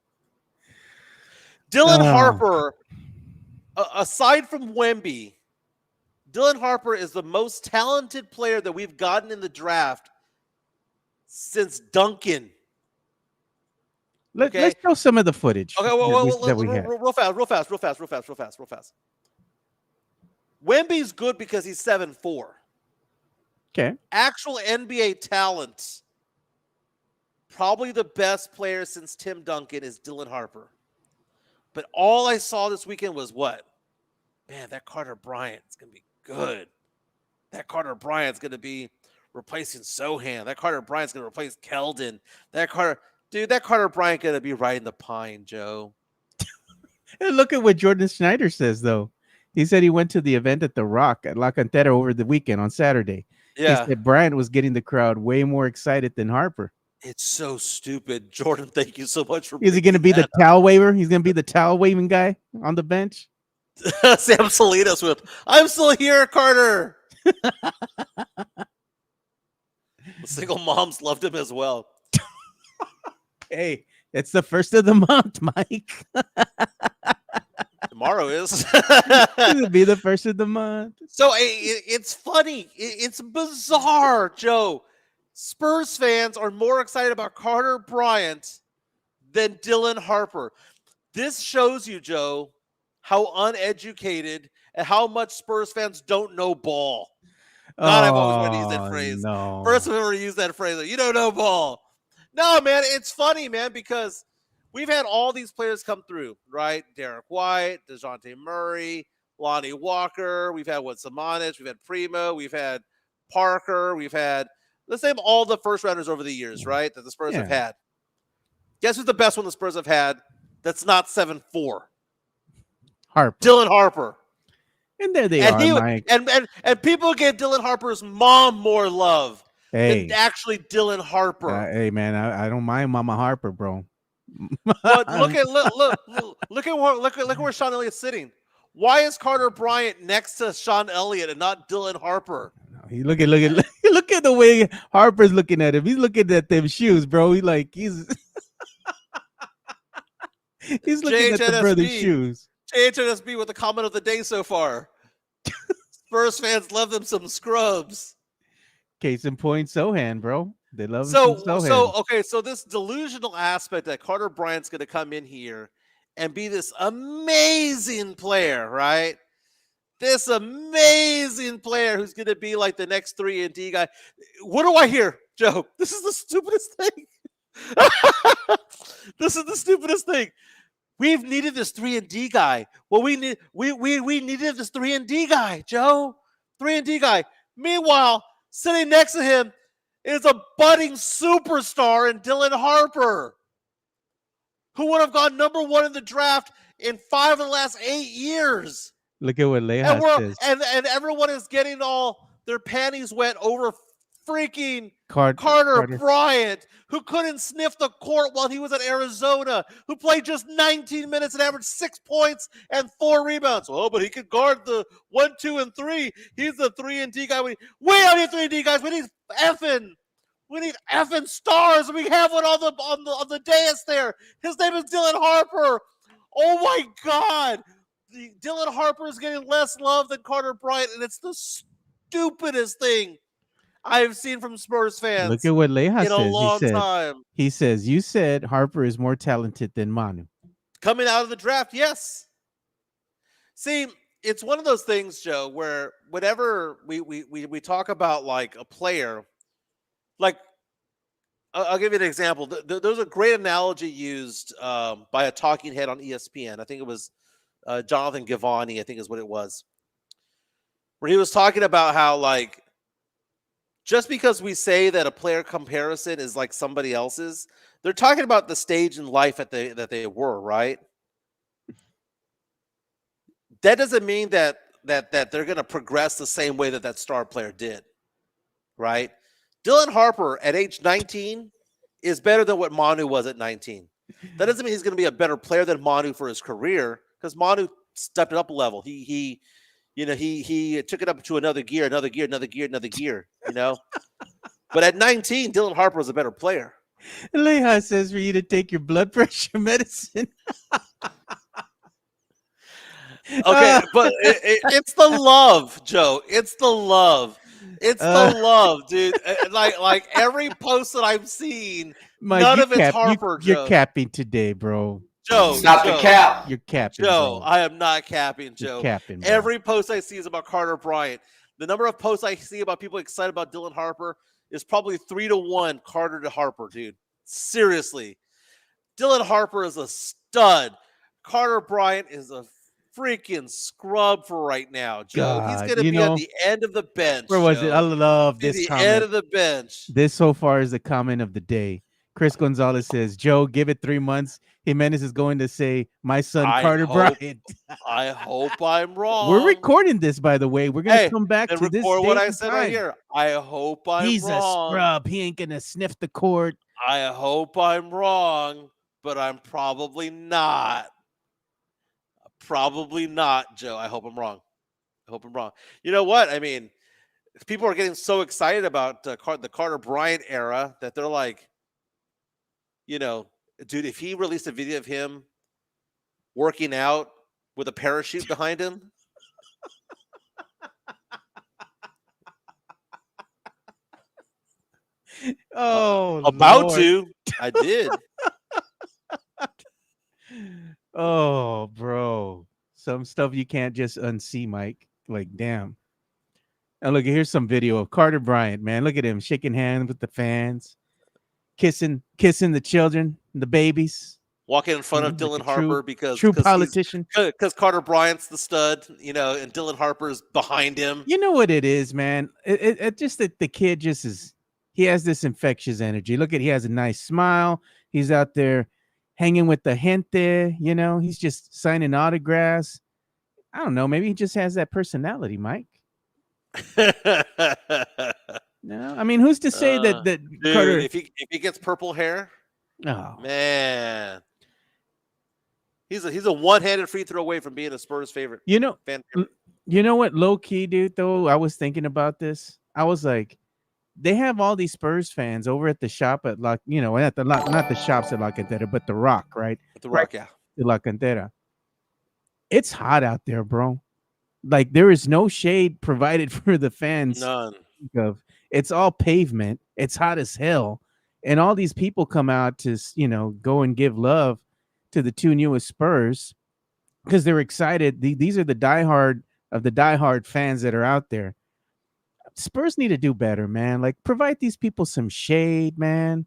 Dylan Harper, aside from Wemby, Dylan Harper is the most talented player that we've gotten in the draft since Duncan. Let's show some of the footage. Okay, real fast. Wemby's good because he's 7'4". Okay. Actual NBA talent, probably the best player since Tim Duncan is Dylan Harper. But all I saw this weekend was what? Man, that Carter Bryant is going to be good. That Carter Bryant's going to be replacing Sohan. That Carter Bryant's going to replace Keldon. That Carter Bryant going to be riding the pine, Joe. And look at what Jordan Schneider says, though. He said he went to the event at The Rock at La Cantera over the weekend on Saturday. Yeah. He said Bryant was getting the crowd way more excited than Harper. It's so stupid. Jordan, thank you so much for Is he going to be the towel waver? He's going to be the towel waving guy on the bench? Sam Salinas with, I'm still here, Carter. The single moms loved him as well. Hey, it's the first of the month, Mike. Tomorrow is. It'll be the first of the month. So it's funny. It's bizarre, Joe. Spurs fans are more excited about Carter Bryant than Dylan Harper. This shows you, Joe, how uneducated and how much Spurs fans don't know ball. God, I've always wanted to use that phrase. No. First I've ever used that phrase. You don't know ball. No, man, it's funny, man, because we've had all these players come through, right? Derek White, DeJounte Murray, Lonnie Walker. We've had Samanich. We've had Primo. We've had Parker. We've had, let's name all the first rounders over the years, right? That the Spurs have had. Guess who's the best one the Spurs have had that's not 7'4"? Harper. Dylan Harper. And there they are, Mike. And people give Dylan Harper's mom more love than actually Dylan Harper. Hey, man, I don't mind Mama Harper, bro. But look at where Sean Elliott's sitting. Why is Carter Bryant next to Sean Elliott and not Dylan Harper? Look at the way Harper's looking at him. He's looking at them shoes, bro. He's looking at the brother's shoes. JHNSB with the comment of the day so far. Spurs fans love them some scrubs. Case in point, Sohan, bro. They love Sohan. So this delusional aspect that Carter Bryant's going to come in here and be this amazing player, right? This amazing player who's going to be like the next 3-and-D guy. What do I hear, Joe? This is the stupidest thing. This is the stupidest thing. We've needed this 3-and-D guy. Well, we needed this 3-and-D guy, Joe. 3-and-D guy. Meanwhile, sitting next to him is a budding superstar in Dylan Harper, who would have gone number 1 in the draft in 5 of the last 8 years. Look at what Leha says. And everyone is getting all their panties wet over freaking Carter Bryant, who couldn't sniff the court while he was at Arizona, who played just 19 minutes and averaged 6 points and 4 rebounds. Oh, but he could guard the 1, 2, and 3. He's the 3-and-D guy. We don't need 3-and-D guys. We need effing stars. We have one on the dais there. His name is Dylan Harper. Oh my God. Dylan Harper is getting less love than Carter Bryant, and it's the stupidest thing. I've seen from Spurs fans Look at what Leha in a says. long time. He says, you said Harper is more talented than Manu. Coming out of the draft, yes. See, it's one of those things, Joe, where whenever we talk about like a player, like I'll give you an example. There was a great analogy used by a talking head on ESPN. I think it was Jonathan Givani, I think is what it was, where he was talking about how like just because we say that a player comparison is like somebody else's, they're talking about the stage in life that they were, right? That doesn't mean that they're going to progress the same way that star player did, right? Dylan Harper at age 19 is better than what Manu was at 19. That doesn't mean he's going to be a better player than Manu for his career, because Manu stepped it up a level. He took it up to another gear. You know, but at 19, Dylan Harper was a better player. Leha says for you to take your blood pressure medicine. Okay, but it's the love, Joe. It's the love. It's the love, dude. Like every post that I've seen, Mike, none of it's Harper, Joe. You're capping today, bro. Joe, Stop the cap. You're capping, Joe, bro. I am not capping, Joe. You're capping, bro. Every post I see is about Carter Bryant. The number of posts I see about people excited about Dylan Harper is probably 3-1 Carter to Harper, dude. Seriously. Dylan Harper is a stud. Carter Bryant is a freaking scrub for right now, Joe. God, he's going to be at the end of the bench. Where was Joe. it? I love He's this the comment. end of the bench. This so far is the comment of the day. Chris Gonzalez says, Joe, give it 3 months. Jimenez is going to say, my son, Carter Bryant. I hope I'm wrong. We're recording this, by the way. We're going to come back to this record what I date said and right time. here. I hope I'm He's wrong. a scrub. He ain't going to sniff the court. I hope I'm wrong, but I'm probably not. Probably not, Joe. I hope I'm wrong. You know what? I mean, people are getting so excited about the Carter Bryant era that they're like, you know, dude, if he released a video of him working out with a parachute behind him. Oh, about Lord. to. I did. Oh, bro. Some stuff you can't just unsee, Mike. Like, damn. And look, here's some video of Carter Bryant, man. Look at him shaking hands with the fans, kissing the children, the babies. Walking in front of Dylan Harper because politician. Because Carter Bryant's the stud, you know, and Dylan Harper's behind him. You know what it is, man? It just that the kid just is. He has this infectious energy. Look at, he has a nice smile. He's out there hanging with the gente. You know, he's just signing autographs. I don't know. Maybe he just has that personality, Mike. No, I mean, who's to say that dude, Carter? If he gets purple hair, oh man, he's a one-handed free throw away from being a Spurs favorite. You know, fan favorite. You know what, low key, dude. Though I was thinking about this, I was like, they have all these Spurs fans over at the shop at not the shops at La Cantera, but the Rock, right? At the Rock, yeah, the La Cantera. It's hot out there, bro. Like, there is no shade provided for the fans. None. It's all pavement. It's hot as hell. And all these people come out to, go and give love to the two newest Spurs because they're excited. These are the diehard fans that are out there. Spurs need to do better, man. Like, provide these people some shade, man.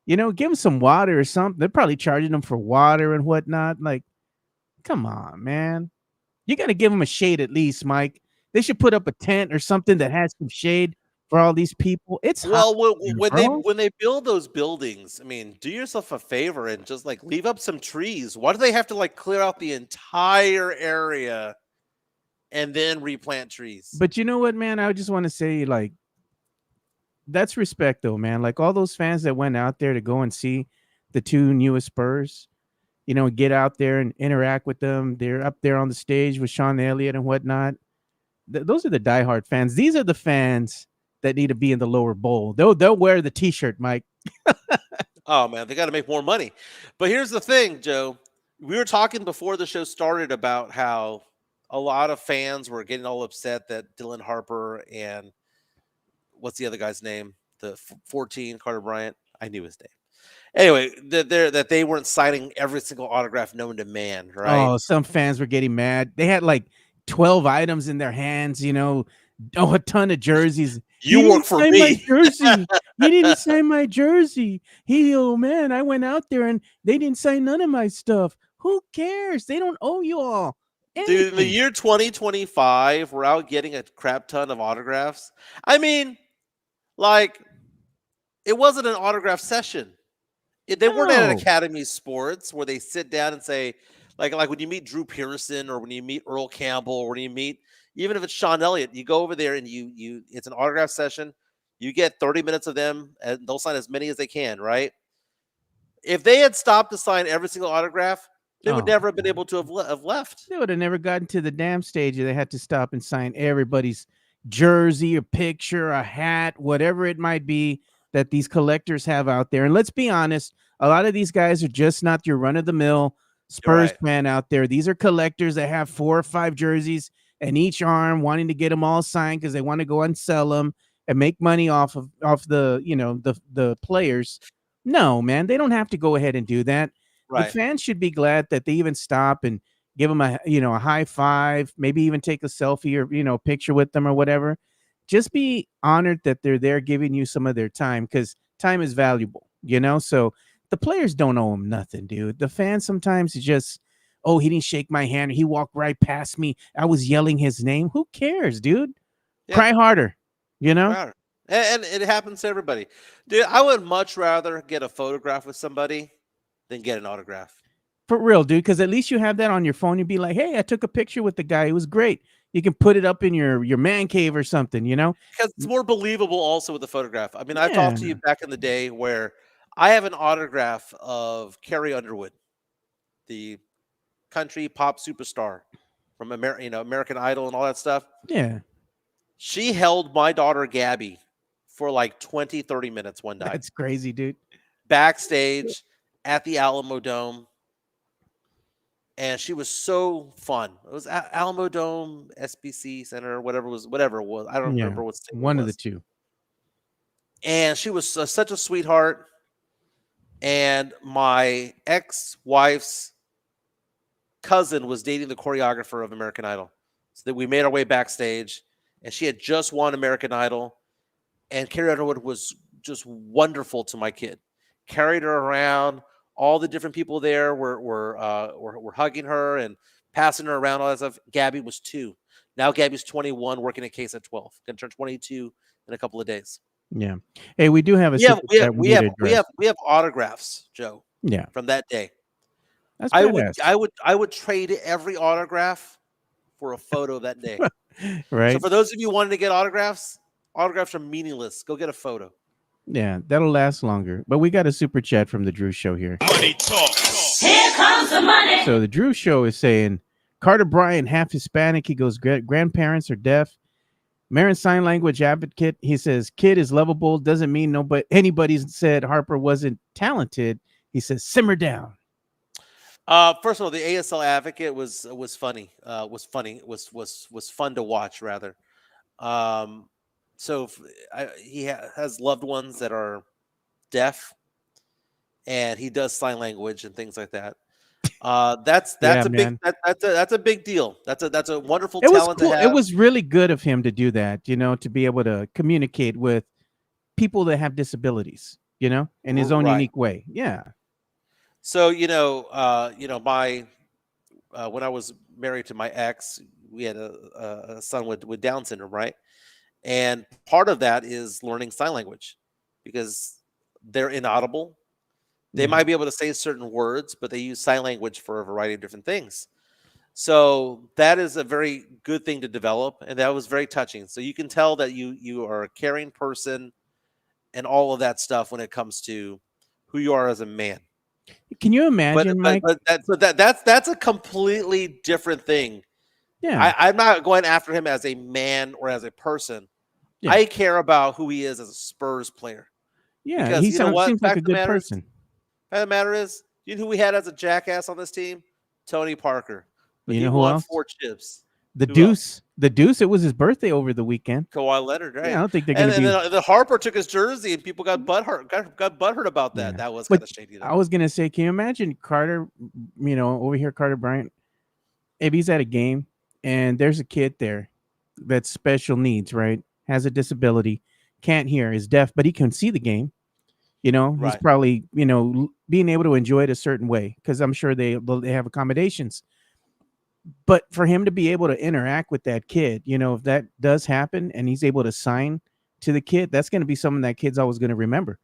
Give them some water or something. They're probably charging them for water and whatnot. Like, come on, man. You got to give them a shade at least, Mike. They should put up a tent or something that has some shade for all these people. It's hot when they build those buildings, I mean, do yourself a favor and just like leave up some trees. Why do they have to like clear out the entire area and then replant trees? But you know what, man? I just want to say, like, that's respect, though, man. Like, all those fans that went out there to go and see the two newest Spurs, get out there and interact with them. They're up there on the stage with Sean Elliott and whatnot. Those are the diehard fans. These are the fans that need to be in the lower bowl. They'll wear the T-shirt, Mike. Oh, man, they got to make more money. But here's the thing, Joe. We were talking before the show started about how a lot of fans were getting all upset that Dylan Harper and what's the other guy's name? The 14 Carter Bryant. I knew his name. Anyway, that they weren't signing every single autograph known to man, right? Oh, some fans were getting mad. They had like 12 items in their hands, a ton of jerseys. You work for sign me. my jersey. He didn't sign my jersey. Oh man, I went out there and they didn't sign none of my stuff. Who cares? They don't owe you all. Dude, in the anything. year 2025, we're out getting a crap ton of autographs. I mean, like, it wasn't an autograph session. They weren't at an No. Academy Sports where they sit down and say, like when you meet Drew Pearson or when you meet Earl Campbell or when you meet, even if it's Sean Elliott, you go over there and it's an autograph session. You get 30 minutes of them and they'll sign as many as they can, right? If they had stopped to sign every single autograph, they would Oh, never have been able to have left. They would have never gotten to the damn stage. They had to stop and sign everybody's jersey or picture, a hat, whatever it might be that these collectors have out there. And let's be honest, a lot of these guys are just not your run-of-the-mill Spurs Right. fan out there. These are collectors that have 4 or 5 jerseys and each arm, wanting to get them all signed because they want to go and sell them and make money off the the players. No, man, they don't have to go ahead and do that. The Right. fans should be glad that they even stop and give them a high five, maybe even take a selfie or picture with them or whatever. Just be honored that they're there giving you some of their time, because time is valuable, so the players don't owe them nothing, dude. The fans sometimes just, oh, he didn't shake my hand, he walked right past me, I was yelling his name. Who cares, dude? Yeah. Cry harder. Right. And it happens to everybody. Dude, I would much rather get a photograph with somebody than get an autograph. For real, dude, because at least you have that on your phone. You'd be like, hey, I took a picture with the guy. It was great. You can put it up in your man cave or something, Because it's more believable also with the photograph. I mean, I've talked to you back in the day where I have an autograph of Carrie Underwood, the country pop superstar from American Idol and all that stuff. Yeah. She held my daughter Gabby for like 20, 30 minutes one night. That's crazy, dude. Backstage at the Alamo Dome. And she was so fun. It was Alamo Dome, SBC Center, whatever it was. I don't remember what stadium One it of the was. two. And she was such a sweetheart. And my ex-wife's cousin was dating the choreographer of American Idol. So that we made our way backstage, and she had just won American Idol. And Carrie Underwood was just wonderful to my kid. Carried her around. All the different people there were hugging her and passing her around, all that stuff. Gabby was 2. Now Gabby's 21, working at Case at 12. Going to turn 22 in a couple of days. Yeah. Hey, we do have a We have autographs, Joe. Yeah. From that day. That's I badass. would trade every autograph for a photo that day. Right. So for those of you wanting to get autographs are meaningless. Go get a photo. Yeah, that'll last longer. But we got a super chat from the Drew Show here. Here comes the money. So the Drew Show is saying, Carter Bryant, half Hispanic. He goes, grandparents are deaf. Marin sign language advocate. He says, kid is lovable. Doesn't mean anybody said Harper wasn't talented. He says, simmer down. First of all, the ASL advocate was funny. Was fun to watch, rather. So he has loved ones that are deaf, and he does sign language and things like that. That's a big deal. That's a wonderful talent to have. It was really good of him to do that, to be able to communicate with people that have disabilities, in his own unique way. Yeah. So my when I was married to my ex, we had a son with Down syndrome, right? And part of that is learning sign language, because they're inaudible. They might be able to say certain words, but they use sign language for a variety of different things. So that is a very good thing to develop, and that was very touching. So you can tell that you are a caring person and all of that stuff when it comes to who you are as a man. Can you imagine, Mike? But that's a completely different thing. Yeah. I'm not going after him as a man or as a person. Yeah. I care about who he is as a Spurs player. Yeah, Because he seems like a good person. The matter is, you know who we had as a jackass on this team? Tony Parker. But You he know who won else? 4 chips. The Who else? Deuce. It was his birthday over the weekend. Kawhi Leonard, right? Yeah, I don't think they're going to be. Then Harper took his jersey, and people got butthurt. Got butthurt about that. Yeah. That was But kind of shady. I was going to say, can you imagine Carter? Over here, Carter Bryant. If he's at a game and there's a kid there that's special needs, right? Has a disability, can't hear, is deaf, but he can see the game. He's Right. probably being able to enjoy it a certain way because I'm sure they have accommodations. But for him to be able to interact with that kid, if that does happen and he's able to sign to the kid, that's going to be something that kid's always going to remember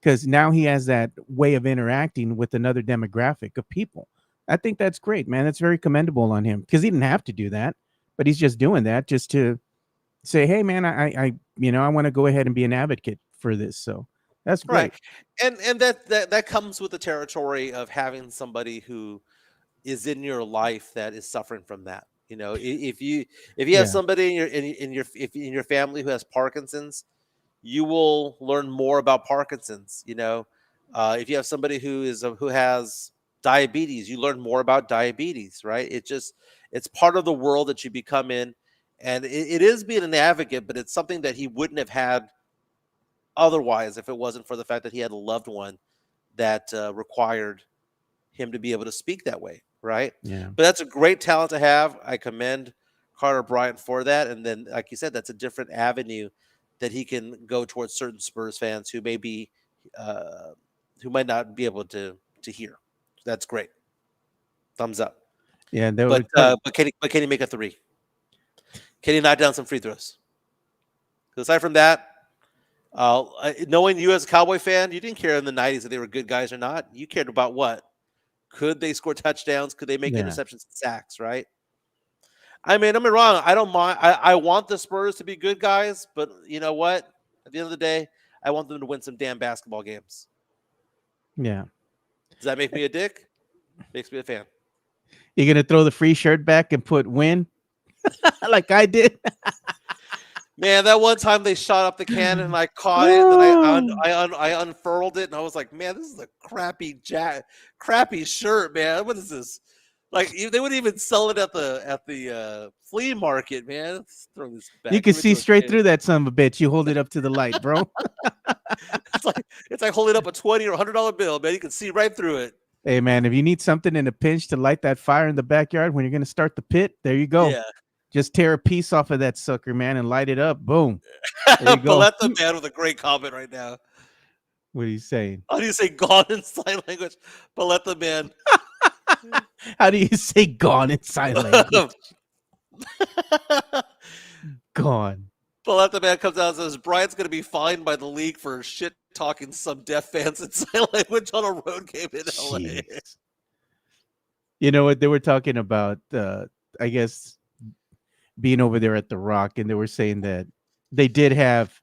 because now he has that way of interacting with another demographic of people. I think that's great, man. That's very commendable on him because he didn't have to do that, but he's just doing that just to say, hey, man, I want to go ahead and be an advocate for this. So that's great. Right. And that comes with the territory of having somebody who is in your life that is suffering from that. If you have somebody in your family who has Parkinson's, you will learn more about Parkinson's. If you have somebody who has diabetes, you learn more about diabetes, right? It's part of the world that you become in, and it is being an advocate, but it's something that he wouldn't have had otherwise if it wasn't for the fact that he had a loved one that required him to be able to speak that way, right? Yeah. But that's a great talent to have. I commend Carter Bryant for that. And then, like you said, that's a different avenue that he can go towards certain Spurs fans who may be who might not be able to hear. That's great. Thumbs up. Yeah, but can he make a three? Can he knock down some free throws? Aside from that, knowing you as a Cowboy fan, you didn't care in the 90s if they were good guys or not. You cared about what? Could they score touchdowns? Could they make interceptions and sacks, right? I mean, I'm wrong. I don't mind. I want the Spurs to be good guys, but you know what? At the end of the day, I want them to win some damn basketball games. Yeah. Does that make me a dick? Makes me a fan. You're going to throw the free shirt back and put win like I did? Man, that one time they shot up the cannon and I caught it, and then I unfurled it, and I was like, man, this is a crappy shirt, man. What is this? Like, they wouldn't even sell it at the flea market, man. Let's throw this back. You can see straight through that son of a bitch. You hold it up to the light, bro. it's like holding up a $20 or $100 bill, man. You can see right through it. Hey, man, if you need something in a pinch to light that fire in the backyard when you're going to start the pit, there you go. Yeah. Just tear a piece off of that sucker, man, and light it up. Boom. There you go. But the man with a great comment right now. What are you saying? How do you say gone in sign language? But let the man. How do you say gone in sign language? Gone. But let the man comes out and says Bryant's going to be fined by the league for shit talking some deaf fans in sign language on a road game in LA. Jeez. You know what? They were talking about, I guess, being over there at the Rock, and they were saying that they did have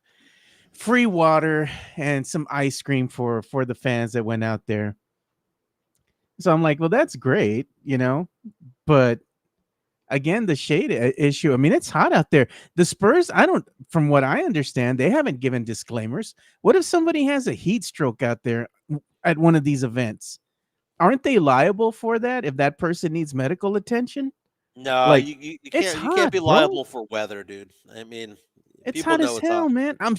free water and some ice cream for the fans that went out there. So I'm like, well, that's great, but again, the shade issue. I mean, it's hot out there. The Spurs, from what I understand, they haven't given disclaimers. What if somebody has a heat stroke out there at one of these events? Aren't they liable for that if that person needs medical attention? No, like, you can't. You can't be liable for weather, dude. I mean, it's hot as hell, man. I'm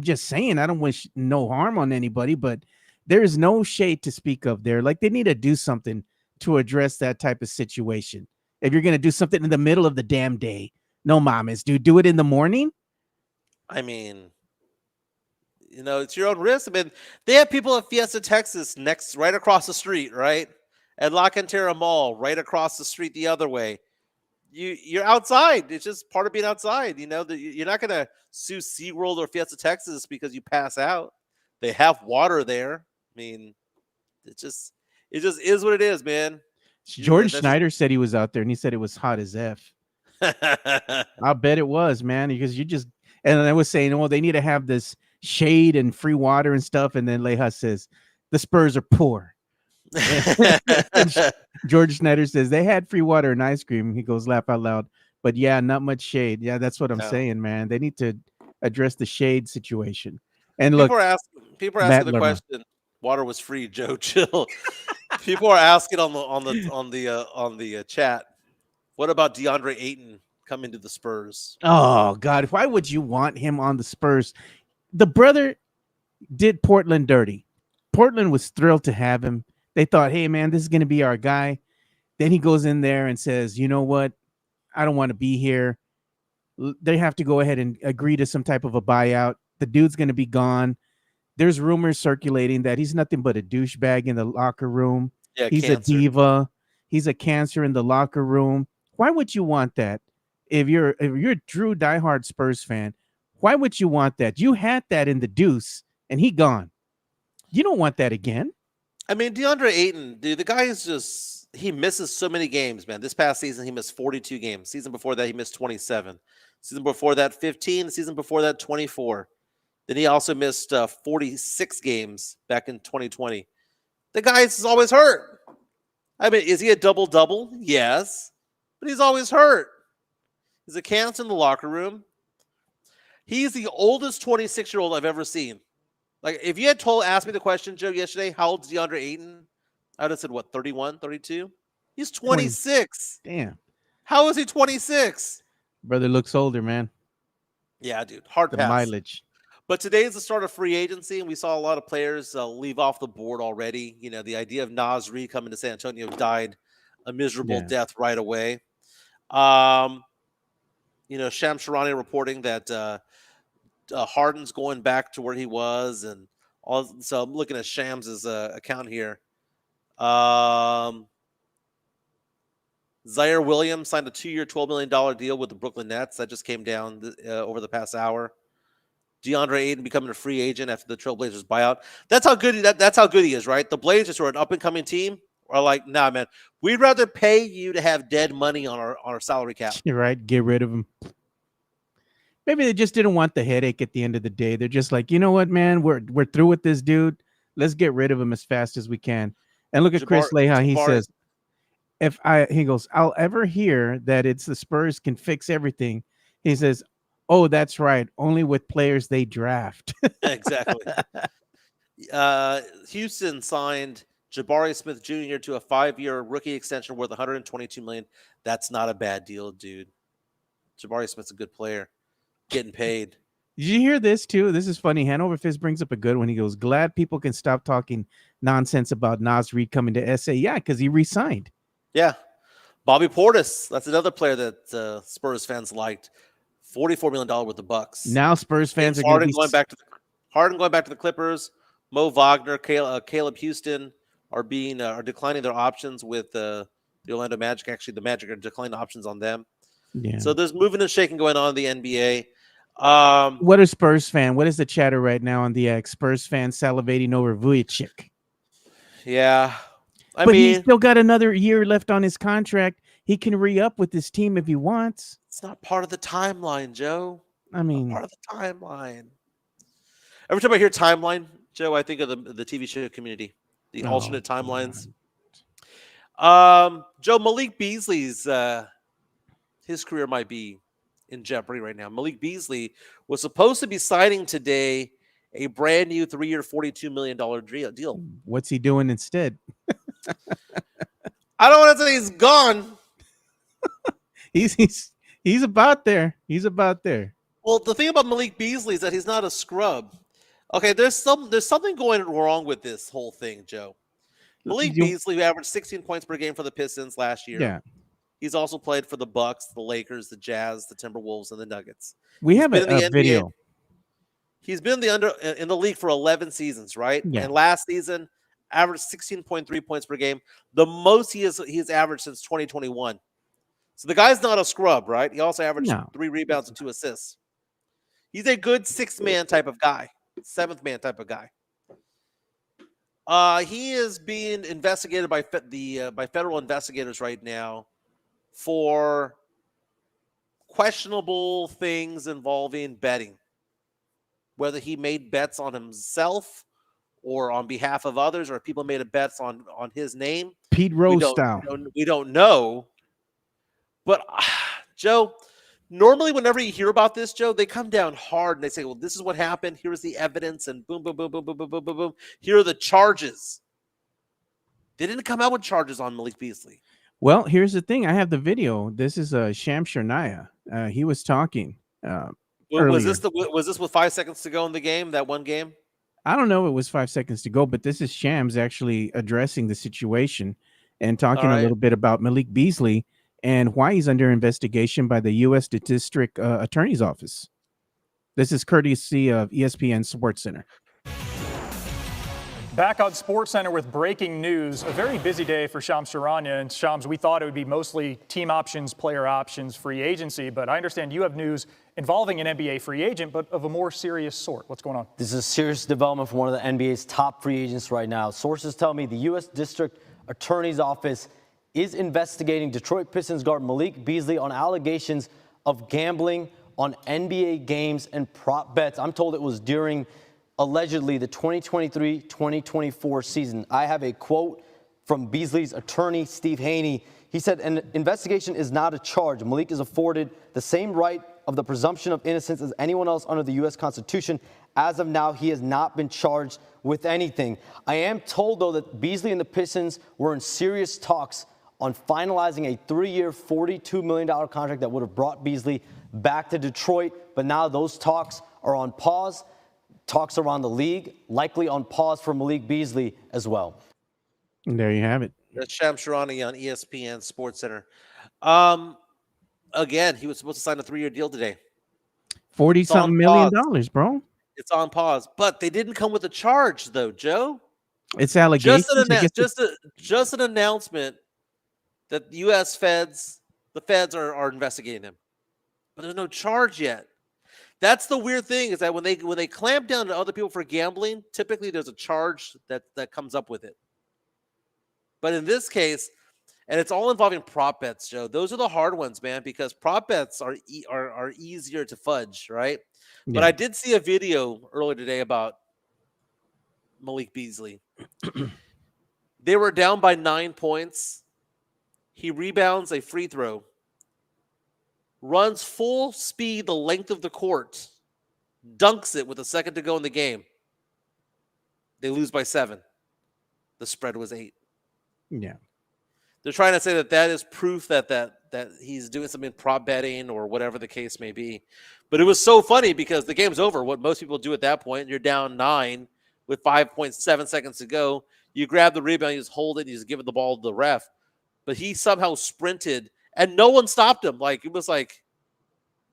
just saying, I don't wish no harm on anybody, but there is no shade to speak of there. Like, they need to do something to address that type of situation. If you're gonna do something in the middle of the damn day, no mames, dude, do it in the morning. I mean, it's your own risk. I mean, they have people at Fiesta, Texas, right across the street, right? At La Cantera Mall, right across the street the other way. You're outside. It's just part of being outside. You're not gonna sue SeaWorld or Fiesta, Texas because you pass out. They have water there. I mean, it just is what it is, man. George Schneider said he was out there, and he said it was hot as F. I bet it was, man, because and I was saying, well, they need to have this shade and free water and stuff, and then Leja says the Spurs are poor. George Schneider says they had free water and ice cream. He goes, laugh out loud, but yeah, not much shade. Yeah, that's what I'm saying, man. They need to address the shade situation. And look, people are asking the question. Water was free, Joe. Chill. People are asking on the chat. What about DeAndre Ayton coming to the Spurs? Oh God, why would you want him on the Spurs? The brother did Portland dirty. Portland was thrilled to have him. They thought, hey man, this is going to be our guy. Then he goes in there and says, you know what? I don't want to be here. They have to go ahead and agree to some type of a buyout. The dude's going to be gone. There's rumors circulating that he's nothing but a douchebag in the locker room. Yeah, he's cancer. a diva. He's a cancer in the locker room. Why would you want that? If you're a true diehard Spurs fan, why would you want that? You had that in the Deuce, and he gone. You don't want that again. I mean, DeAndre Ayton, dude, the guy is just, he misses so many games, man. This past season, he missed 42 games. Season before that, he missed 27. Season before that, 15. The season before that, 24. Then he also missed 46 games back in 2020. The guy is always hurt. I mean, is he a double-double? Yes. But he's always hurt. He's a cancer in the locker room. He's the oldest 26-year-old I've ever seen. Like, if you had asked me the question, Joe, yesterday, how old is DeAndre Ayton? I would have said, what, 31, 32? He's 26. Damn. How is he 26? Brother looks older, man. Yeah, dude. Hard The pass. mileage. But today is the start of free agency, and we saw a lot of players leave off the board already. You know, the idea of Nas Reed coming to San Antonio died a miserable death right away. You know, Shams Charania reporting that Harden's going back to where he was, and all. So I'm looking at Shams' account here. Zaire Williams signed a 2-year, $12 million deal with the Brooklyn Nets. That just came down over the past hour. DeAndre Ayton becoming a free agent after the Trailblazers buyout. That's how good that's how good he is, right? The Blazers, who are an up and coming team, are like, nah, man, we'd rather pay you to have dead money on our salary cap. You're right. Get rid of him. Maybe they just didn't want the headache at the end of the day. They're just like, you know what, man, we're through with this dude. Let's get rid of him as fast as we can. And look at Chris Leha. He says, he goes, I'll ever hear that it's the Spurs can fix everything. He says, oh, that's right. Only with players they draft. Exactly. Houston signed Jabari Smith Jr. to a 5-year rookie extension worth $122 million. That's not a bad deal, dude. Jabari Smith's a good player. Getting paid. Did you hear this too? This is funny. Hanover Fist brings up a good one. He goes, glad people can stop talking nonsense about Nas Reed coming to SA. Yeah, because he re-signed. Yeah. Bobby Portis. That's another player that Spurs fans liked. $44 million with the Bucks. Now Spurs fans are Harden going back to the Clippers. Mo Wagner, Caleb Houston are declining their options with the Orlando Magic. Actually, the Magic are declining options on them. Yeah. So there's moving and shaking going on in the NBA. What is Spurs fan? What is the chatter right now on the X? Spurs fan salivating over Vujicic. Yeah. But he's still got another year left on his contract. He can re-up with his team if he wants. It's not part of the timeline, Joe. I mean, not part of the timeline. Every time I hear timeline, Joe, I think of the TV show Community, the alternate timelines. Joe, Malik Beasley's his career might be in jeopardy right now. Malik Beasley was supposed to be signing today a brand new 3-year, $42 million deal. What's he doing instead? I don't want to say he's gone. He's about there. He's about there. Well, the thing about Malik Beasley is that he's not a scrub. Okay, there's something going wrong with this whole thing, Joe. Malik Beasley, who averaged 16 points per game for the Pistons last year. Yeah. He's also played for the Bucks, the Lakers, the Jazz, the Timberwolves, and the Nuggets. We have a video. He's been in the league for 11 seasons, right? Yeah. And last season, averaged 16.3 points per game, the most he's averaged since 2021. So the guy's not a scrub, right? He also averaged 3 rebounds and 2 assists. He's a good 6-man type of guy, 7th-man type of guy. He is being investigated by federal investigators right now for questionable things involving betting, whether he made bets on himself or on behalf of others, or people made bets on his name. Pete Rose style. We don't know. But, Joe, normally whenever you hear about this, Joe, they come down hard and they say, well, this is what happened. Here's the evidence, and boom, boom, boom, boom, boom, boom, boom, boom, boom. Here are the charges. They didn't come out with charges on Malik Beasley. Well, here's the thing. I have the video. This is Sham Shernaya. He was talking Was earlier. this with 5 seconds to go in the game? That one game? I don't know. It was 5 seconds to go, but this is Shams actually addressing the situation and talking All a right. little bit about Malik Beasley and why he's under investigation by the U.S. District Attorney's Office. This is courtesy of ESPN Sports Center. Back on Sports Center with breaking news. A very busy day for Shams Charania. And Shams, we thought it would be mostly team options, player options, free agency. But I understand you have news involving an NBA free agent, but of a more serious sort. What's going on? This is a serious development for one of the NBA's top free agents right now. Sources tell me the U.S. District Attorney's Office is investigating Detroit Pistons guard Malik Beasley on allegations of gambling on NBA games and prop bets. I'm told it was during allegedly the 2023-2024 season. I have a quote from Beasley's attorney, Steve Haney. He said, an investigation is not a charge. Malik is afforded the same right of the presumption of innocence as anyone else under the U.S. Constitution. As of now, he has not been charged with anything. I am told, though, that Beasley and the Pistons were in serious talks on finalizing a 3-year, $42 million contract that would have brought Beasley back to Detroit. But now those talks are on pause. Talks around the league, likely on pause for Malik Beasley as well. And there you have it. That's Sham Charania on ESPN Sports Center. Again, he was supposed to sign a 3-year deal today. $40-something million, bro. It's on pause, but they didn't come with a charge, though, Joe. It's allegations. Just an announcement that the U.S. the feds are investigating him, but there's no charge yet. That's the weird thing, is that when they clamp down to other people for gambling, typically there's a charge that comes up with it. But in this case, and it's all involving prop bets, Joe. Those are the hard ones, man, because prop bets are easier to fudge, right? Yeah. But I did see a video earlier today about Malik Beasley. They were down by 9 points. He rebounds a free throw, runs full speed the length of the court, dunks it with a second to go in the game. They lose by 7. The spread was 8. Yeah. They're trying to say that is proof that he's doing something prop betting or whatever the case may be. But it was so funny because the game's over. What most people do at that point, you're down 9 with 5.7 seconds to go. You grab the rebound, you just hold it, you just give it the ball to the ref. But he somehow sprinted and no one stopped him. Like, it was like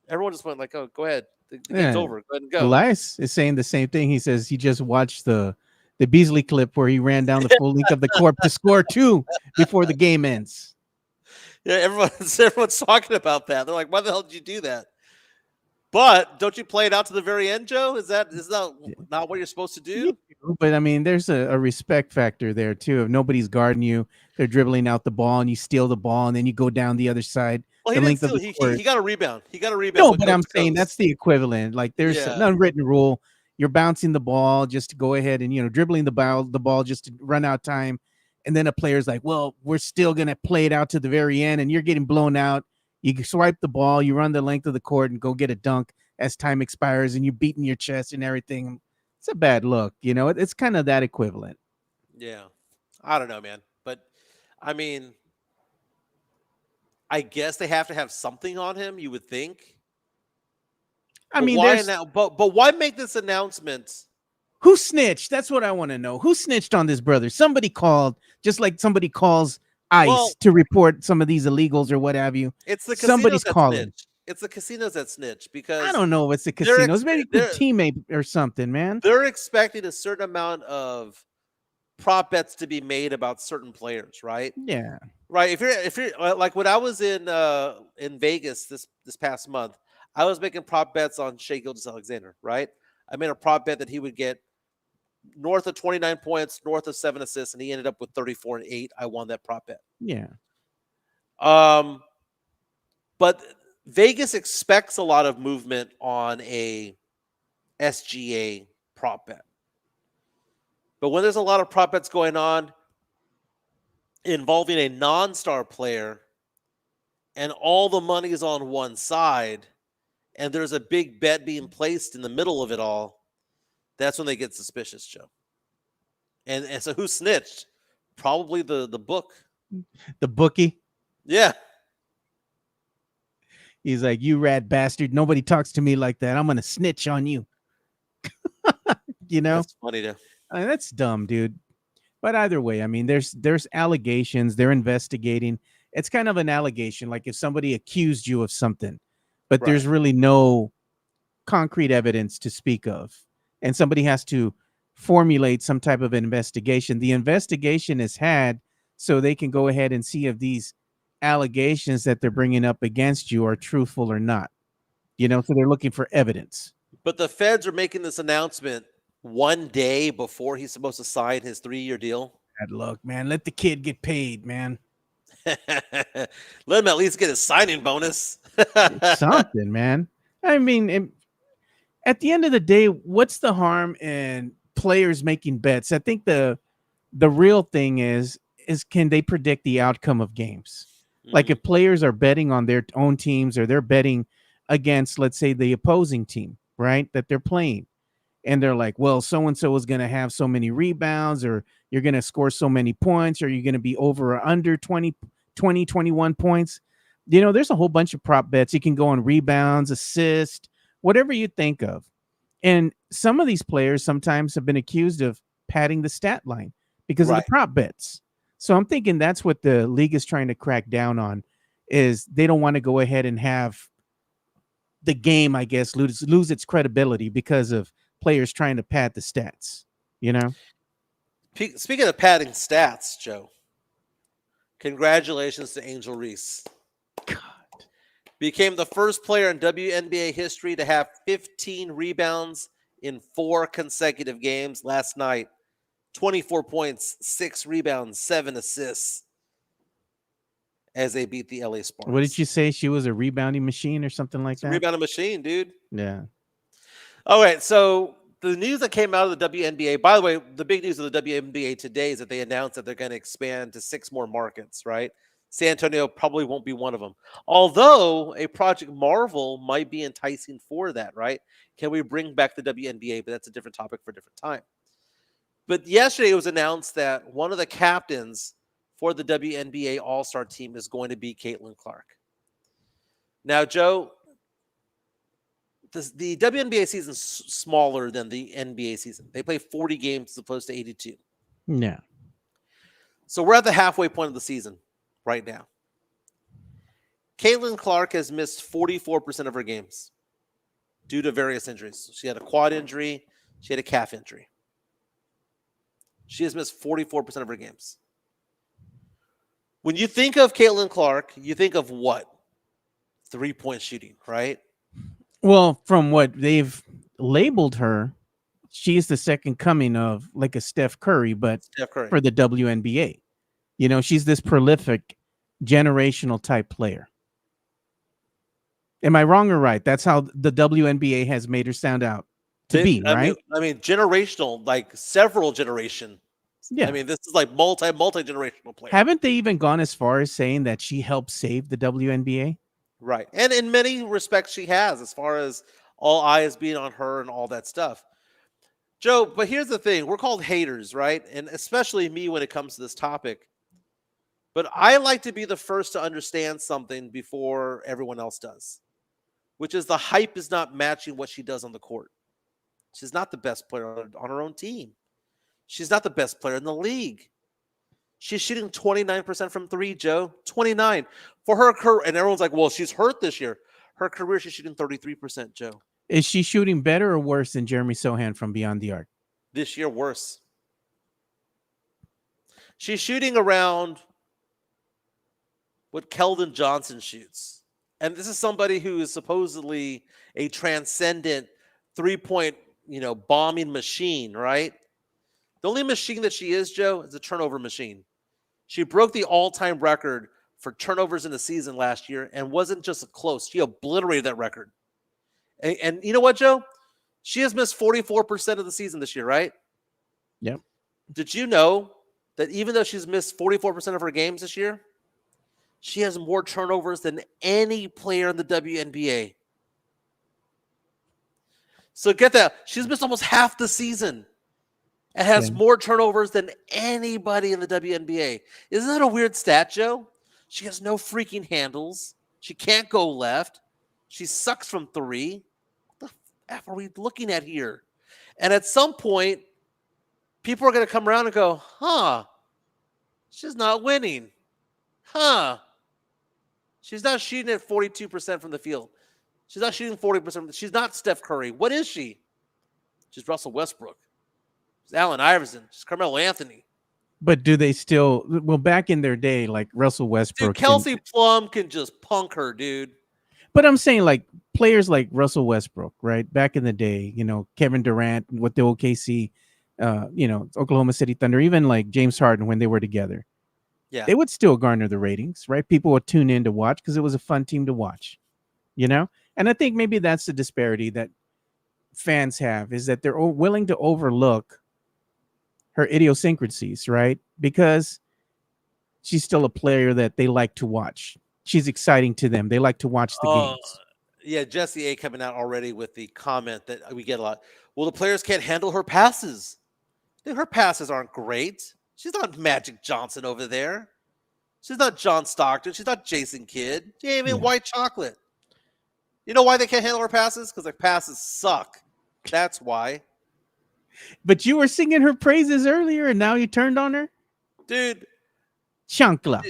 everyone just went like, oh, go ahead. The game's over. Go ahead and go. Elias is saying the same thing. He says he just watched the Beasley clip where he ran down the full length of the court to score 2 before the game ends. Yeah, everyone's talking about that. They're like, why the hell did you do that? But don't you play it out to the very end, Joe? Is that not what you're supposed to do? But I mean, there's a respect factor there too. If nobody's guarding you, they're dribbling out the ball and you steal the ball and then you go down the other side. Well, he got a rebound. He got a rebound. No, but I'm saying that's the equivalent. Like, there's an unwritten rule. You're bouncing the ball just to go ahead and, dribbling the ball just to run out time. And then a player's like, well, we're still going to play it out to the very end and you're getting blown out. You swipe the ball, you run the length of the court and go get a dunk as time expires and you're beating your chest and everything. It's a bad look. It's kind of that equivalent. Yeah. I don't know, man. But I mean, I guess they have to have something on him, you would think. But why make this announcement? Who snitched? That's what I want to know. Who snitched on this brother? Somebody called, just like somebody calls ICE to report some of these illegals or what have you. It's the somebody's calling. Snitch. It's the casinos that snitch, because I don't know if it's the casinos. Maybe a teammate or something, man. They're expecting a certain amount of prop bets to be made about certain players, right? Yeah. Right. If you're like, when I was in Vegas this past month, I was making prop bets on Shai Gilgeous-Alexander, right? I made a prop bet that he would get north of 29 points, north of 7 assists, and he ended up with 34 and 8. I won that prop bet. Yeah. But Vegas expects a lot of movement on a SGA prop bet. But when there's a lot of prop bets going on involving a non-star player and all the money is on one side and there's a big bet being placed in the middle of it all, that's when they get suspicious, Joe. And so who snitched? Probably the book. The bookie. Yeah. He's like, you rat bastard. Nobody talks to me like that. I'm going to snitch on you. You know, That's funny though. I mean, that's dumb, dude. But either way, I mean, there's allegations. They're investigating. It's kind of an allegation, like if somebody accused you of something, but Right. there's really no concrete evidence to speak of. And somebody has to formulate some type of investigation. The investigation is had so they can go ahead and see if these allegations that they're bringing up against you are truthful or not. You know, so they're looking for evidence. But the feds are making this announcement one day before he's supposed to sign his 3-year deal. Bad luck, man. Let the kid get paid, man. Let him at least get his signing bonus. It's something, man. I mean, at the end of the day, what's the harm in players making bets? I think the real thing is can they predict the outcome of games? Like if players are betting on their own teams or they're betting against, let's say, the opposing team, right, that they're playing, and they're like, well, so-and-so is going to have so many rebounds, or you're going to score so many points, or you're going to be over or under 21 points. You know, there's a whole bunch of prop bets. You can go on rebounds, assist, whatever you think of. And some of these players sometimes have been accused of padding the stat line because of the prop bets. So I'm thinking that's what the league is trying to crack down on, is they don't want to go ahead and have the game, I guess, lose its credibility because of players trying to pad the stats, you know? Speaking of padding stats, Joe, congratulations to Angel Reese. God. Became the first player in WNBA history to have 15 rebounds in 4 consecutive games last night. 24 points, 6 rebounds, 7 assists as they beat the LA Sparks. What did you say? She was a rebounding machine or something like that? Rebounding machine, dude. Yeah. All right, so the news that came out of the WNBA, by the way, the big news of the WNBA today is that they announced that they're going to expand to 6 more markets, right? San Antonio probably won't be one of them. Although a Project Marvel might be enticing for that, right? Can we bring back the WNBA? But that's a different topic for a different time. But yesterday it was announced that one of the captains for the WNBA All-Star team is going to be Caitlin Clark. Now, Joe, the WNBA season is smaller than the NBA season. They play 40 games as opposed to 82. Yeah. So we're at the halfway point of the season right now. Caitlin Clark has missed 44% of her games due to various injuries. She had a quad injury. She had a calf injury. She has missed 44% of her games. When you think of Caitlin Clark, you think of what? 3-point shooting, right? Well, from what they've labeled her, she is the second coming of like a Steph Curry, but for the WNBA. You know, she's this prolific, generational type player. Am I wrong or right? That's how the WNBA has made her sound out to be, right? I mean, generational, like several generation. Yeah. I mean, this is like multi-generational player. Haven't they even gone as far as saying that she helped save the WNBA? Right. And in many respects, she has, as far as all eyes being on her and all that stuff. Joe, but here's the thing. We're called haters, right? And especially me when it comes to this topic. But I like to be the first to understand something before everyone else does, which is the hype is not matching what she does on the court. She's not the best player on her own team. She's not the best player in the league. She's shooting 29% from 3, Joe. 29. For her career, and everyone's like, well, she's hurt this year. Her career, she's shooting 33%, Joe. Is she shooting better or worse than Jeremy Sohan from Beyond the Arc? This year, worse. She's shooting around what Keldon Johnson shoots. And this is somebody who is supposedly a transcendent 3-point, bombing machine, right? The only machine that she is, Joe, is a turnover machine. She broke the all-time record for turnovers in the season last year and wasn't just close. She obliterated that record. And you know what, Joe? She has missed 44% of the season this year, right? Yep. Did you know that even though she's missed 44% of her games this year, she has more turnovers than any player in the WNBA? So get that. She's missed almost half the season and has more turnovers than anybody in the WNBA. Isn't that a weird stat, Joe? She has no freaking handles. She can't go left. She sucks from 3. What the F are we looking at here? And at some point, people are going to come around and go, huh, she's not winning. Huh. She's not shooting at 42% from the field. She's not shooting 40%. She's not Steph Curry. What is she? She's Russell Westbrook. She's Allen Iverson. She's Carmelo Anthony. But do they still? Well, back in their day, like Russell Westbrook, Dude, Kelsey Plum can just punk her, dude. But I'm saying like players like Russell Westbrook, right? Back in the day, Kevin Durant with the OKC, Oklahoma City Thunder, even like James Harden when they were together. Yeah. They would still garner the ratings, right? People would tune in to watch because it was a fun team to watch, And I think maybe that's the disparity that fans have, is that they're willing to overlook her idiosyncrasies, right? Because she's still a player that they like to watch. She's exciting to them. They like to watch the games. Yeah, Jesse A coming out already with the comment that we get a lot. Well, the players can't handle her passes. Dude, her passes aren't great. She's not Magic Johnson over there. She's not John Stockton. She's not Jason Kidd. She ain't even white chocolate. You know why they can't handle her passes? Because their passes suck. That's why. But you were singing her praises earlier, and now you turned on her? Dude. Chancla.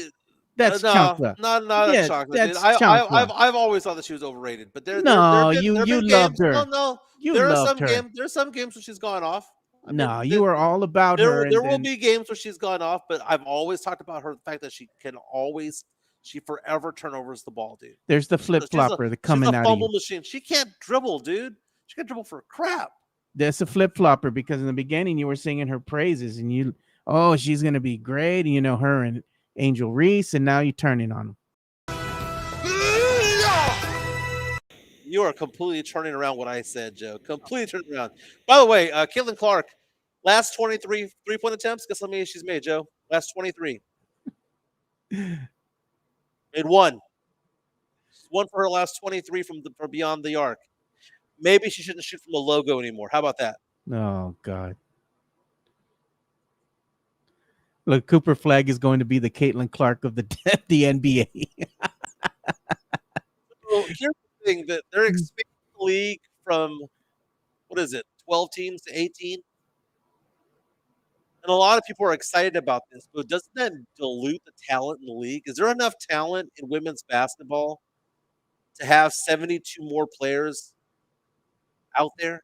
That's Chancla. Not yeah, Chancla. That's Chancla. I've always thought that she was overrated. But you loved her. No, you there loved are some her. games. There are some games where she's gone off. You were all about her. There will be games where she's gone off, but I've always talked about her, the fact that she forever turnovers the ball, dude. There's the flip flopper that coming she's a out fumble of you. machine. She can't dribble, dude. She can't dribble for crap. That's a flip flopper because in the beginning you were singing her praises and she's gonna be great. Her and Angel Reese, and now you're turning on them. You are completely turning around what I said, Joe. Completely turning around. By the way, Caitlin Clark, last 23 3-point attempts. Guess how many she's made, Joe? Last 23. Made one. One for her last 23 from beyond the arc. Maybe she shouldn't shoot from the logo anymore. How about that? Oh God. Look, Cooper Flag is going to be the Caitlin Clark of the NBA. So here's the thing, that they're expanding the league from 12 teams to 18? And a lot of people are excited about this, but doesn't that dilute the talent in the league? Is there enough talent in women's basketball to have 72 more players out there?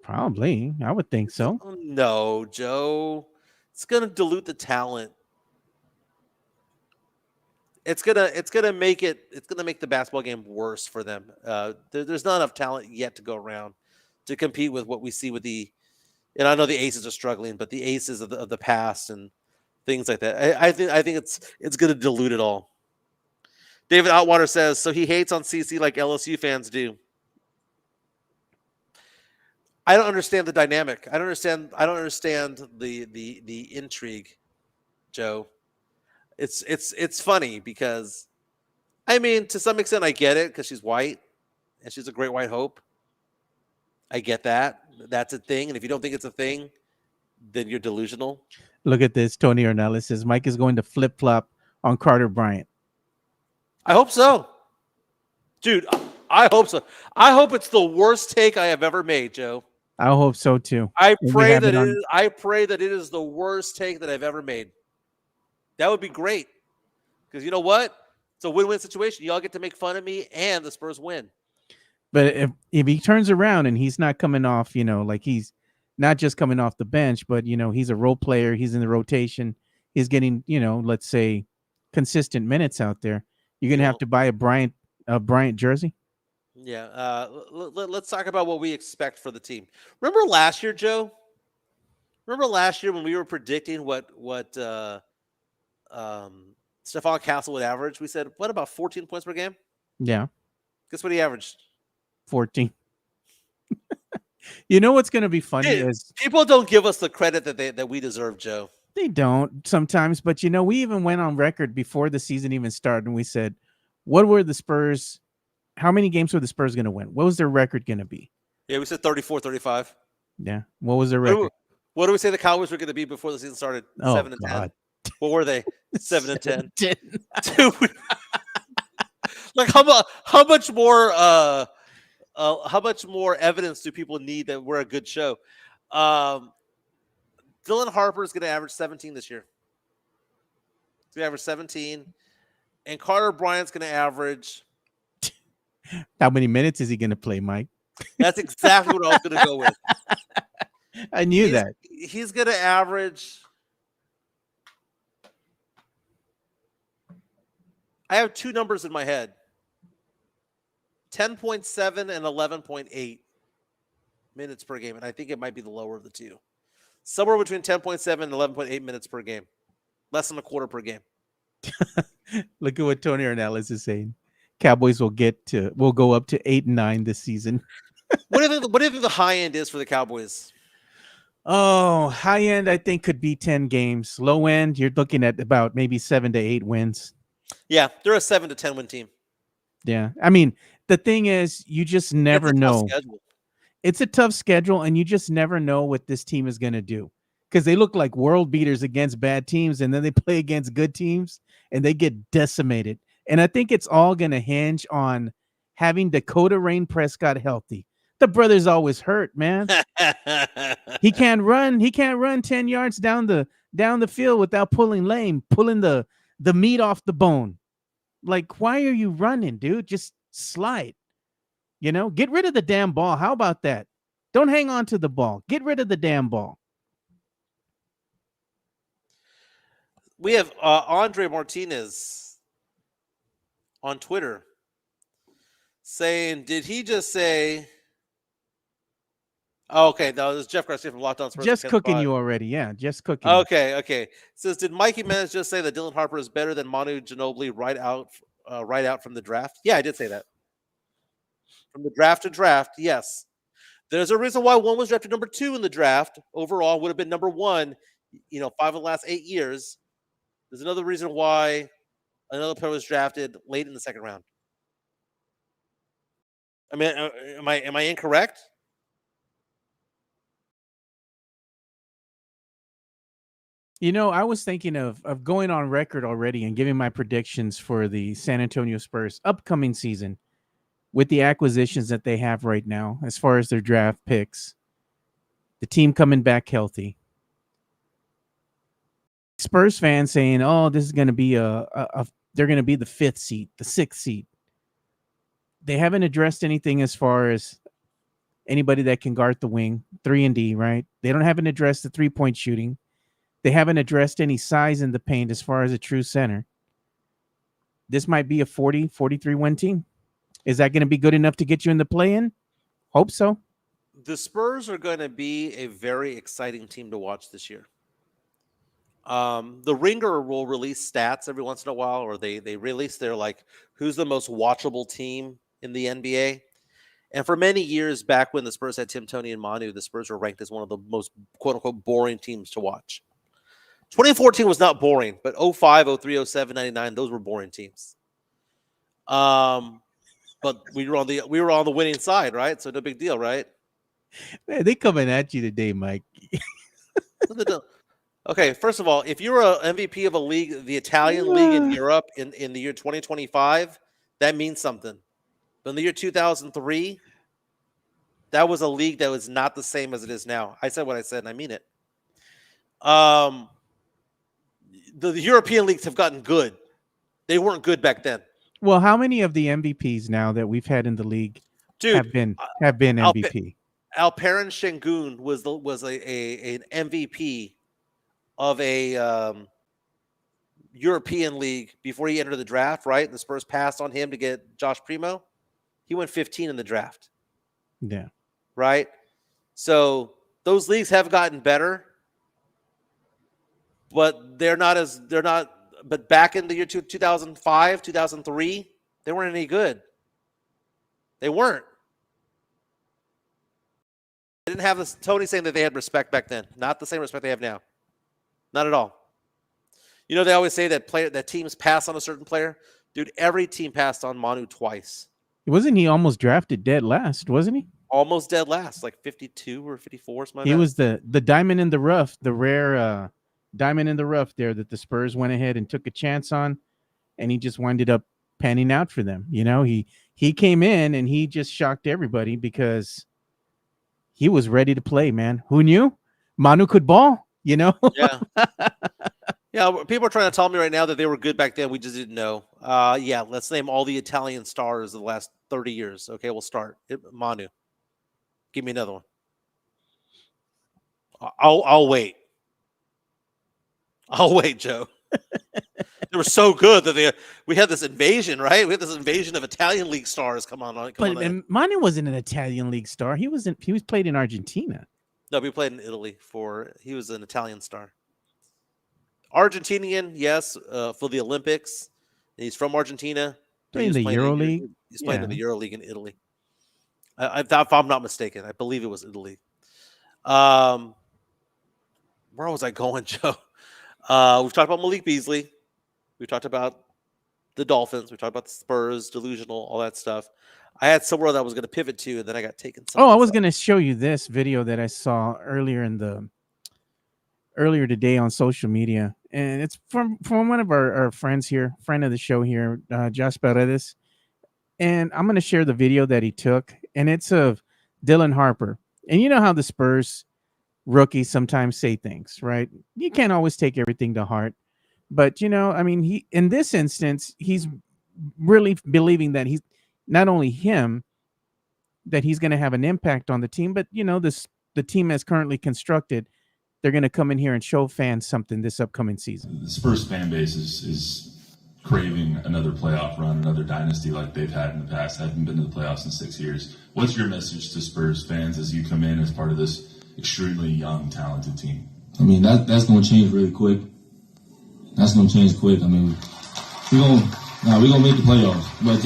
Probably. I would think so. No, Joe. It's going to dilute the talent. It's gonna make the basketball game worse for them. There's not enough talent yet to go around to compete with what we see with and I know the aces are struggling, but the aces of the past and things like that. I think it's going to dilute it all. David Outwater says, so he hates on CC like LSU fans do. I don't understand the dynamic. I don't understand the intrigue, Joe. It's funny because, I mean, to some extent I get it because she's white and she's a great white hope. I get that. That's a thing. And if you don't think it's a thing, then you're delusional. Look at this. Tony Ornelas says Mike is going to flip flop on Carter Bryant. I hope so. Dude, I hope so. I hope it's the worst take I have ever made, Joe. I hope so too. I pray that it is the worst take that I've ever made. That would be great. Because you know what? It's a win-win situation. Y'all get to make fun of me and the Spurs win. But if he turns around and he's not coming off, like he's not just coming off the bench, but he's a role player, he's in the rotation, he's getting, let's say consistent minutes out there. You're gonna have to buy a Bryant jersey. Yeah. Let's talk about what we expect for the team. Remember last year, Joe? Remember last year when we were predicting what Stephon Castle would average? We said, what, about 14 points per game? Yeah. Guess what he averaged? 14. You know what's going to be funny is people don't give us the credit that we deserve, Joe. They don't sometimes, but we even went on record before the season even started and we said, what were the Spurs? How many games were the Spurs going to win? What was their record going to be? Yeah, we said 34-35. Yeah. What was their record? What do we say the Cowboys were going to be before the season started? 7-10. What were they? 7-10. 10. Dude, like how much more evidence do people need that we're a good show? Dylan Harper is going to average 17 this year. He's going to average 17, and Carter Bryant's going to average. How many minutes is he going to play, Mike? That's exactly what I was going to go with. I knew that. He's going to average. I have two numbers in my head. 10.7 and 11.8 minutes per game. And I think it might be the lower of the two. Somewhere between 10.7 and 11.8 minutes per game. Less than a quarter per game. Look at what Tony Ornelas is saying. Cowboys will go up to 8-9 this season. What do you think the high end is for the Cowboys? Oh, high end I think could be 10 games. Low end, you're looking at about maybe 7 to 8 wins. Yeah, they're a 7 to 10 win team. Yeah. I mean, the thing is, you just never know. It's a tough schedule, and you just never know what this team is going to do, because they look like world beaters against bad teams, and then they play against good teams, and they get decimated. And I think it's all going to hinge on having Dakota Rain Prescott healthy. The brother's always hurt, man. He can't run. He can't run 10 yards down the field without pulling the meat off the bone. Like, why are you running, dude? Just slide. Get rid of the damn ball. How about that? Don't hang on to the ball. Get rid of the damn ball. We have Andre Martinez on Twitter saying, did he just say... Oh, okay, that was Jeff Garcia from Locked On Spurs. Just cooking you already. Yeah, just cooking. Okay. Says, did Mikey Menes just say that Dylan Harper is better than Manu Ginobili right out from the draft? Yeah, I did say that. From the draft to draft, yes. There's a reason why one was drafted number 2 in the draft. Overall, would have been number 1, 5 of the last 8 years. There's another reason why another player was drafted late in the second round. I mean, am I incorrect? I was thinking of going on record already and giving my predictions for the San Antonio Spurs upcoming season with the acquisitions that they have right now, as far as their draft picks, the team coming back healthy. Spurs fans saying, "Oh, this is going to be they're going to be the 5th seed, the 6th seed." They haven't addressed anything as far as anybody that can guard the wing, 3-and-D, right? They haven't addressed the 3-point shooting. They haven't addressed any size in the paint as far as a true center. This might be a 40, 43 win team. Is that going to be good enough to get you in the play-in? Hope so. The Spurs are going to be a very exciting team to watch this year. The Ringer will release stats every once in a while, or they release their, who's the most watchable team in the NBA. And for many years back when the Spurs had Tim, Tony, and Manu, the Spurs were ranked as one of the most quote-unquote boring teams to watch. 2014 was not boring, but 05, 03, 07, 99, those were boring teams. But we were on the winning side, right? So no big deal, right? Man, they coming at you today, Mike. Okay, first of all, if you're an MVP of a league, the Italian league in Europe in the year 2025, that means something. But in the year 2003, that was a league that was not the same as it is now. I said what I said, and I mean it. The European leagues have gotten good. They weren't good back then. Well, how many of the MVPs now that we've had in the league have been MVP? Alperen Şengün was an MVP of a European league before he entered the draft, right? And the Spurs passed on him to get Josh Primo. He went 15 in the draft. Yeah. Right? So those leagues have gotten better, but but back in the year 2005, 2003, they weren't any good. They weren't. They didn't have this. Tony saying that they had respect back then. Not the same respect they have now. Not at all. They always say that teams pass on a certain player. Dude, every team passed on Manu twice. Wasn't he almost drafted dead last, wasn't he? Almost dead last, like 52 or 54. He was the diamond in the rough, the rare diamond in the rough there that the Spurs went ahead and took a chance on, and he just winded up panning out for them. He came in and he just shocked everybody because he was ready to play, man. Who knew? Manu could ball, Yeah. Yeah, people are trying to tell me right now that they were good back then. We just didn't know. Yeah, let's name all the Italian stars of the last 30 years. Okay, we'll start. Manu. Give me another one. I'll wait. I'll wait, Joe. They were so good that we had this invasion, right? We had this invasion of Italian league stars. Come on. And Manu wasn't an Italian league star. He was played in Argentina. No, we played in Italy he was an Italian star. Argentinian, yes, for the Olympics. He's from Argentina. Playing in the EuroLeague. He's playing in the EuroLeague in Italy. If I'm not mistaken, I believe it was Italy. Where was I going, Joe? We've talked about Malik Beasley. We've talked about the Dolphins. We talked about the Spurs, Delusional, all that stuff. I had somewhere that I was going to pivot to, and then I got taken. I was going to show you this video that I saw earlier today on social media, and it's from one of our friends here, friend of the show here, Josh Paredes. And I'm going to share the video that he took, and it's of Dylan Harper. And you know how the Spurs rookies sometimes say things, right? You can't always take everything to heart. But, he in this instance, he's really believing that he's not only him, that he's going to have an impact on the team, but, the team as currently constructed, they're going to come in here and show fans something this upcoming season. The Spurs fan base is craving another playoff run, another dynasty like they've had in the past. Haven't been to the playoffs in 6 years. What's your message to Spurs fans as you come in as part of this extremely young, talented team? I mean, that's going to change really quick. That's going to change quick. I mean, we're going to make the playoffs. But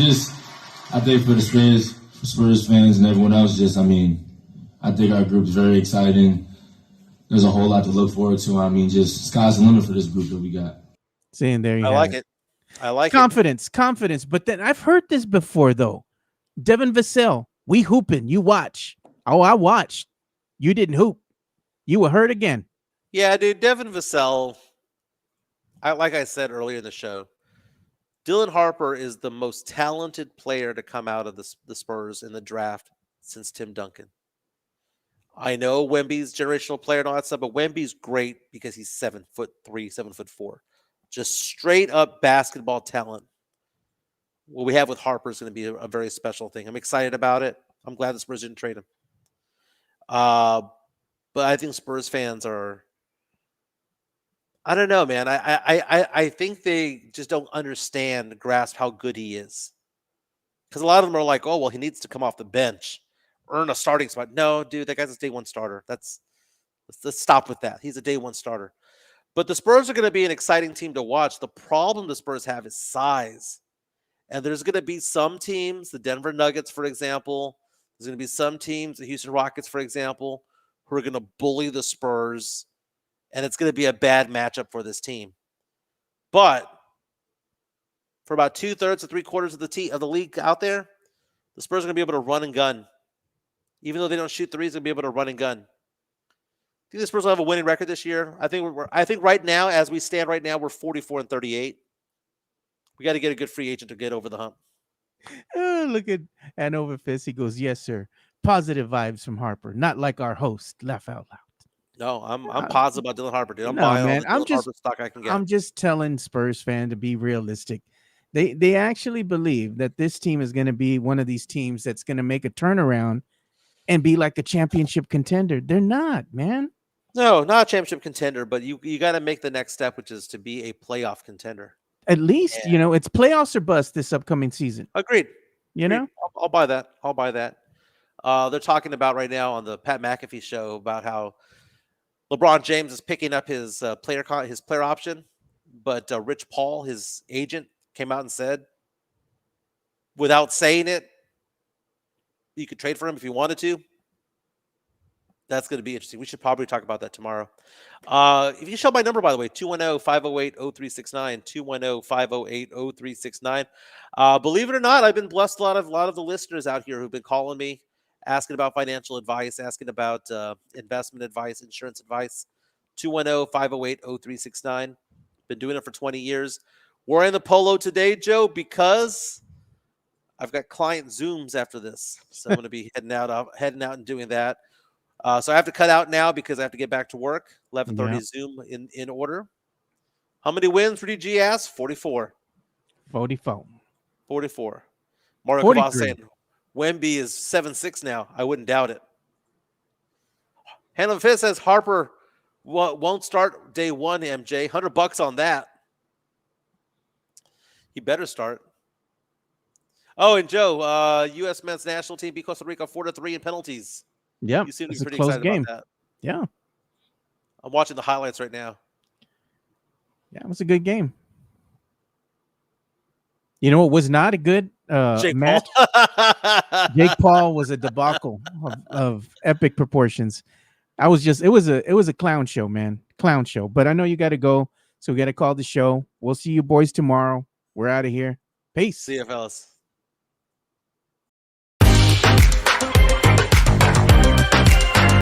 I think for the Spurs fans and everyone else, I think our group's very exciting. There's a whole lot to look forward to. I mean, just sky's the limit for this group that we got. Saying there you I like it. I like confidence. But then I've heard this before, though. Devin Vassell, we hooping. You watch. Oh, I watched. You didn't hoop. You were hurt again. Yeah, dude. Devin Vassell, like I said earlier in the show, Dylan Harper is the most talented player to come out of the Spurs in the draft since Tim Duncan. I know Wemby's generational player and all that stuff, but Wemby's great because he's 7'3", 7'4". Just straight up basketball talent. What we have with Harper is going to be a very special thing. I'm excited about it. I'm glad the Spurs didn't trade him. But I think Spurs fans are, I don't know, man. I think they just don't grasp how good he is. Because a lot of them are like, oh, well, he needs to come off the bench, earn a starting spot. No, dude, that guy's a day one starter. Let's stop with that. He's a day one starter. But the Spurs are going to be an exciting team to watch. The problem the Spurs have is size. And there's going to be some teams, the Denver Nuggets, for example. There's going to be some teams, the Houston Rockets, for example, who are going to bully the Spurs. And it's going to be a bad matchup for this team. But for about 2/3 to 3/4 of the league out there, the Spurs are going to be able to run and gun. Even though they don't shoot threes, they'll be able to run and gun. I think the Spurs will have a winning record this year. I think right now, as we stand right now, we're 44-38. We got to get a good free agent to get over the hump. Look at Overfist. He goes, yes, sir. Positive vibes from Harper. Not like our host. Laugh out loud. No, I'm positive about Dylan Harper, dude. I'm buying all the Harper stock I can get. I'm just telling Spurs fan to be realistic. They actually believe that this team is going to be one of these teams that's going to make a turnaround and be like a championship contender. They're not, man. No, not a championship contender, but you got to make the next step, which is to be a playoff contender. At least, it's playoffs or bust this upcoming season. Agreed. Know? I'll buy that. They're talking about right now on the Pat McAfee show about how LeBron James is picking up his player option, but Rich Paul, his agent, came out and said, without saying it, you could trade for him if you wanted to. That's going to be interesting. We should probably talk about that tomorrow. If you show my number, by the way, 210-508-0369, 210-508-0369. Believe it or not, I've been blessed. A lot of the listeners out here who've been calling me, asking about financial advice, asking about investment advice, insurance advice. 210-508-0369. Been doing it for 20 years. Wearing the polo today, Joe, because I've got client Zooms after this. So I'm going to be heading out and doing that. So I have to cut out now because I have to get back to work. 11:30 Zoom in order. How many wins for DG asked? 44. 44. Mario 43. Kavas saying Wemby is 7'6" now. I wouldn't doubt it. Hannah Fitz says Harper won't start day one, MJ. $100 on that. He better start. Oh, and Joe, U.S. men's national team beat Costa Rica 4-3 in penalties. Yeah, you seem to it's be a pretty close excited game. about that. Yeah. I'm watching the highlights right now. Yeah, it was a good game. You know, it was not a good match. Jake Paul was a debacle of epic proportions. It was a clown show, man. Clown show. But I know you got to go, so we got to call the show. We'll see you boys tomorrow. We're out of here. Peace. See you, fellas.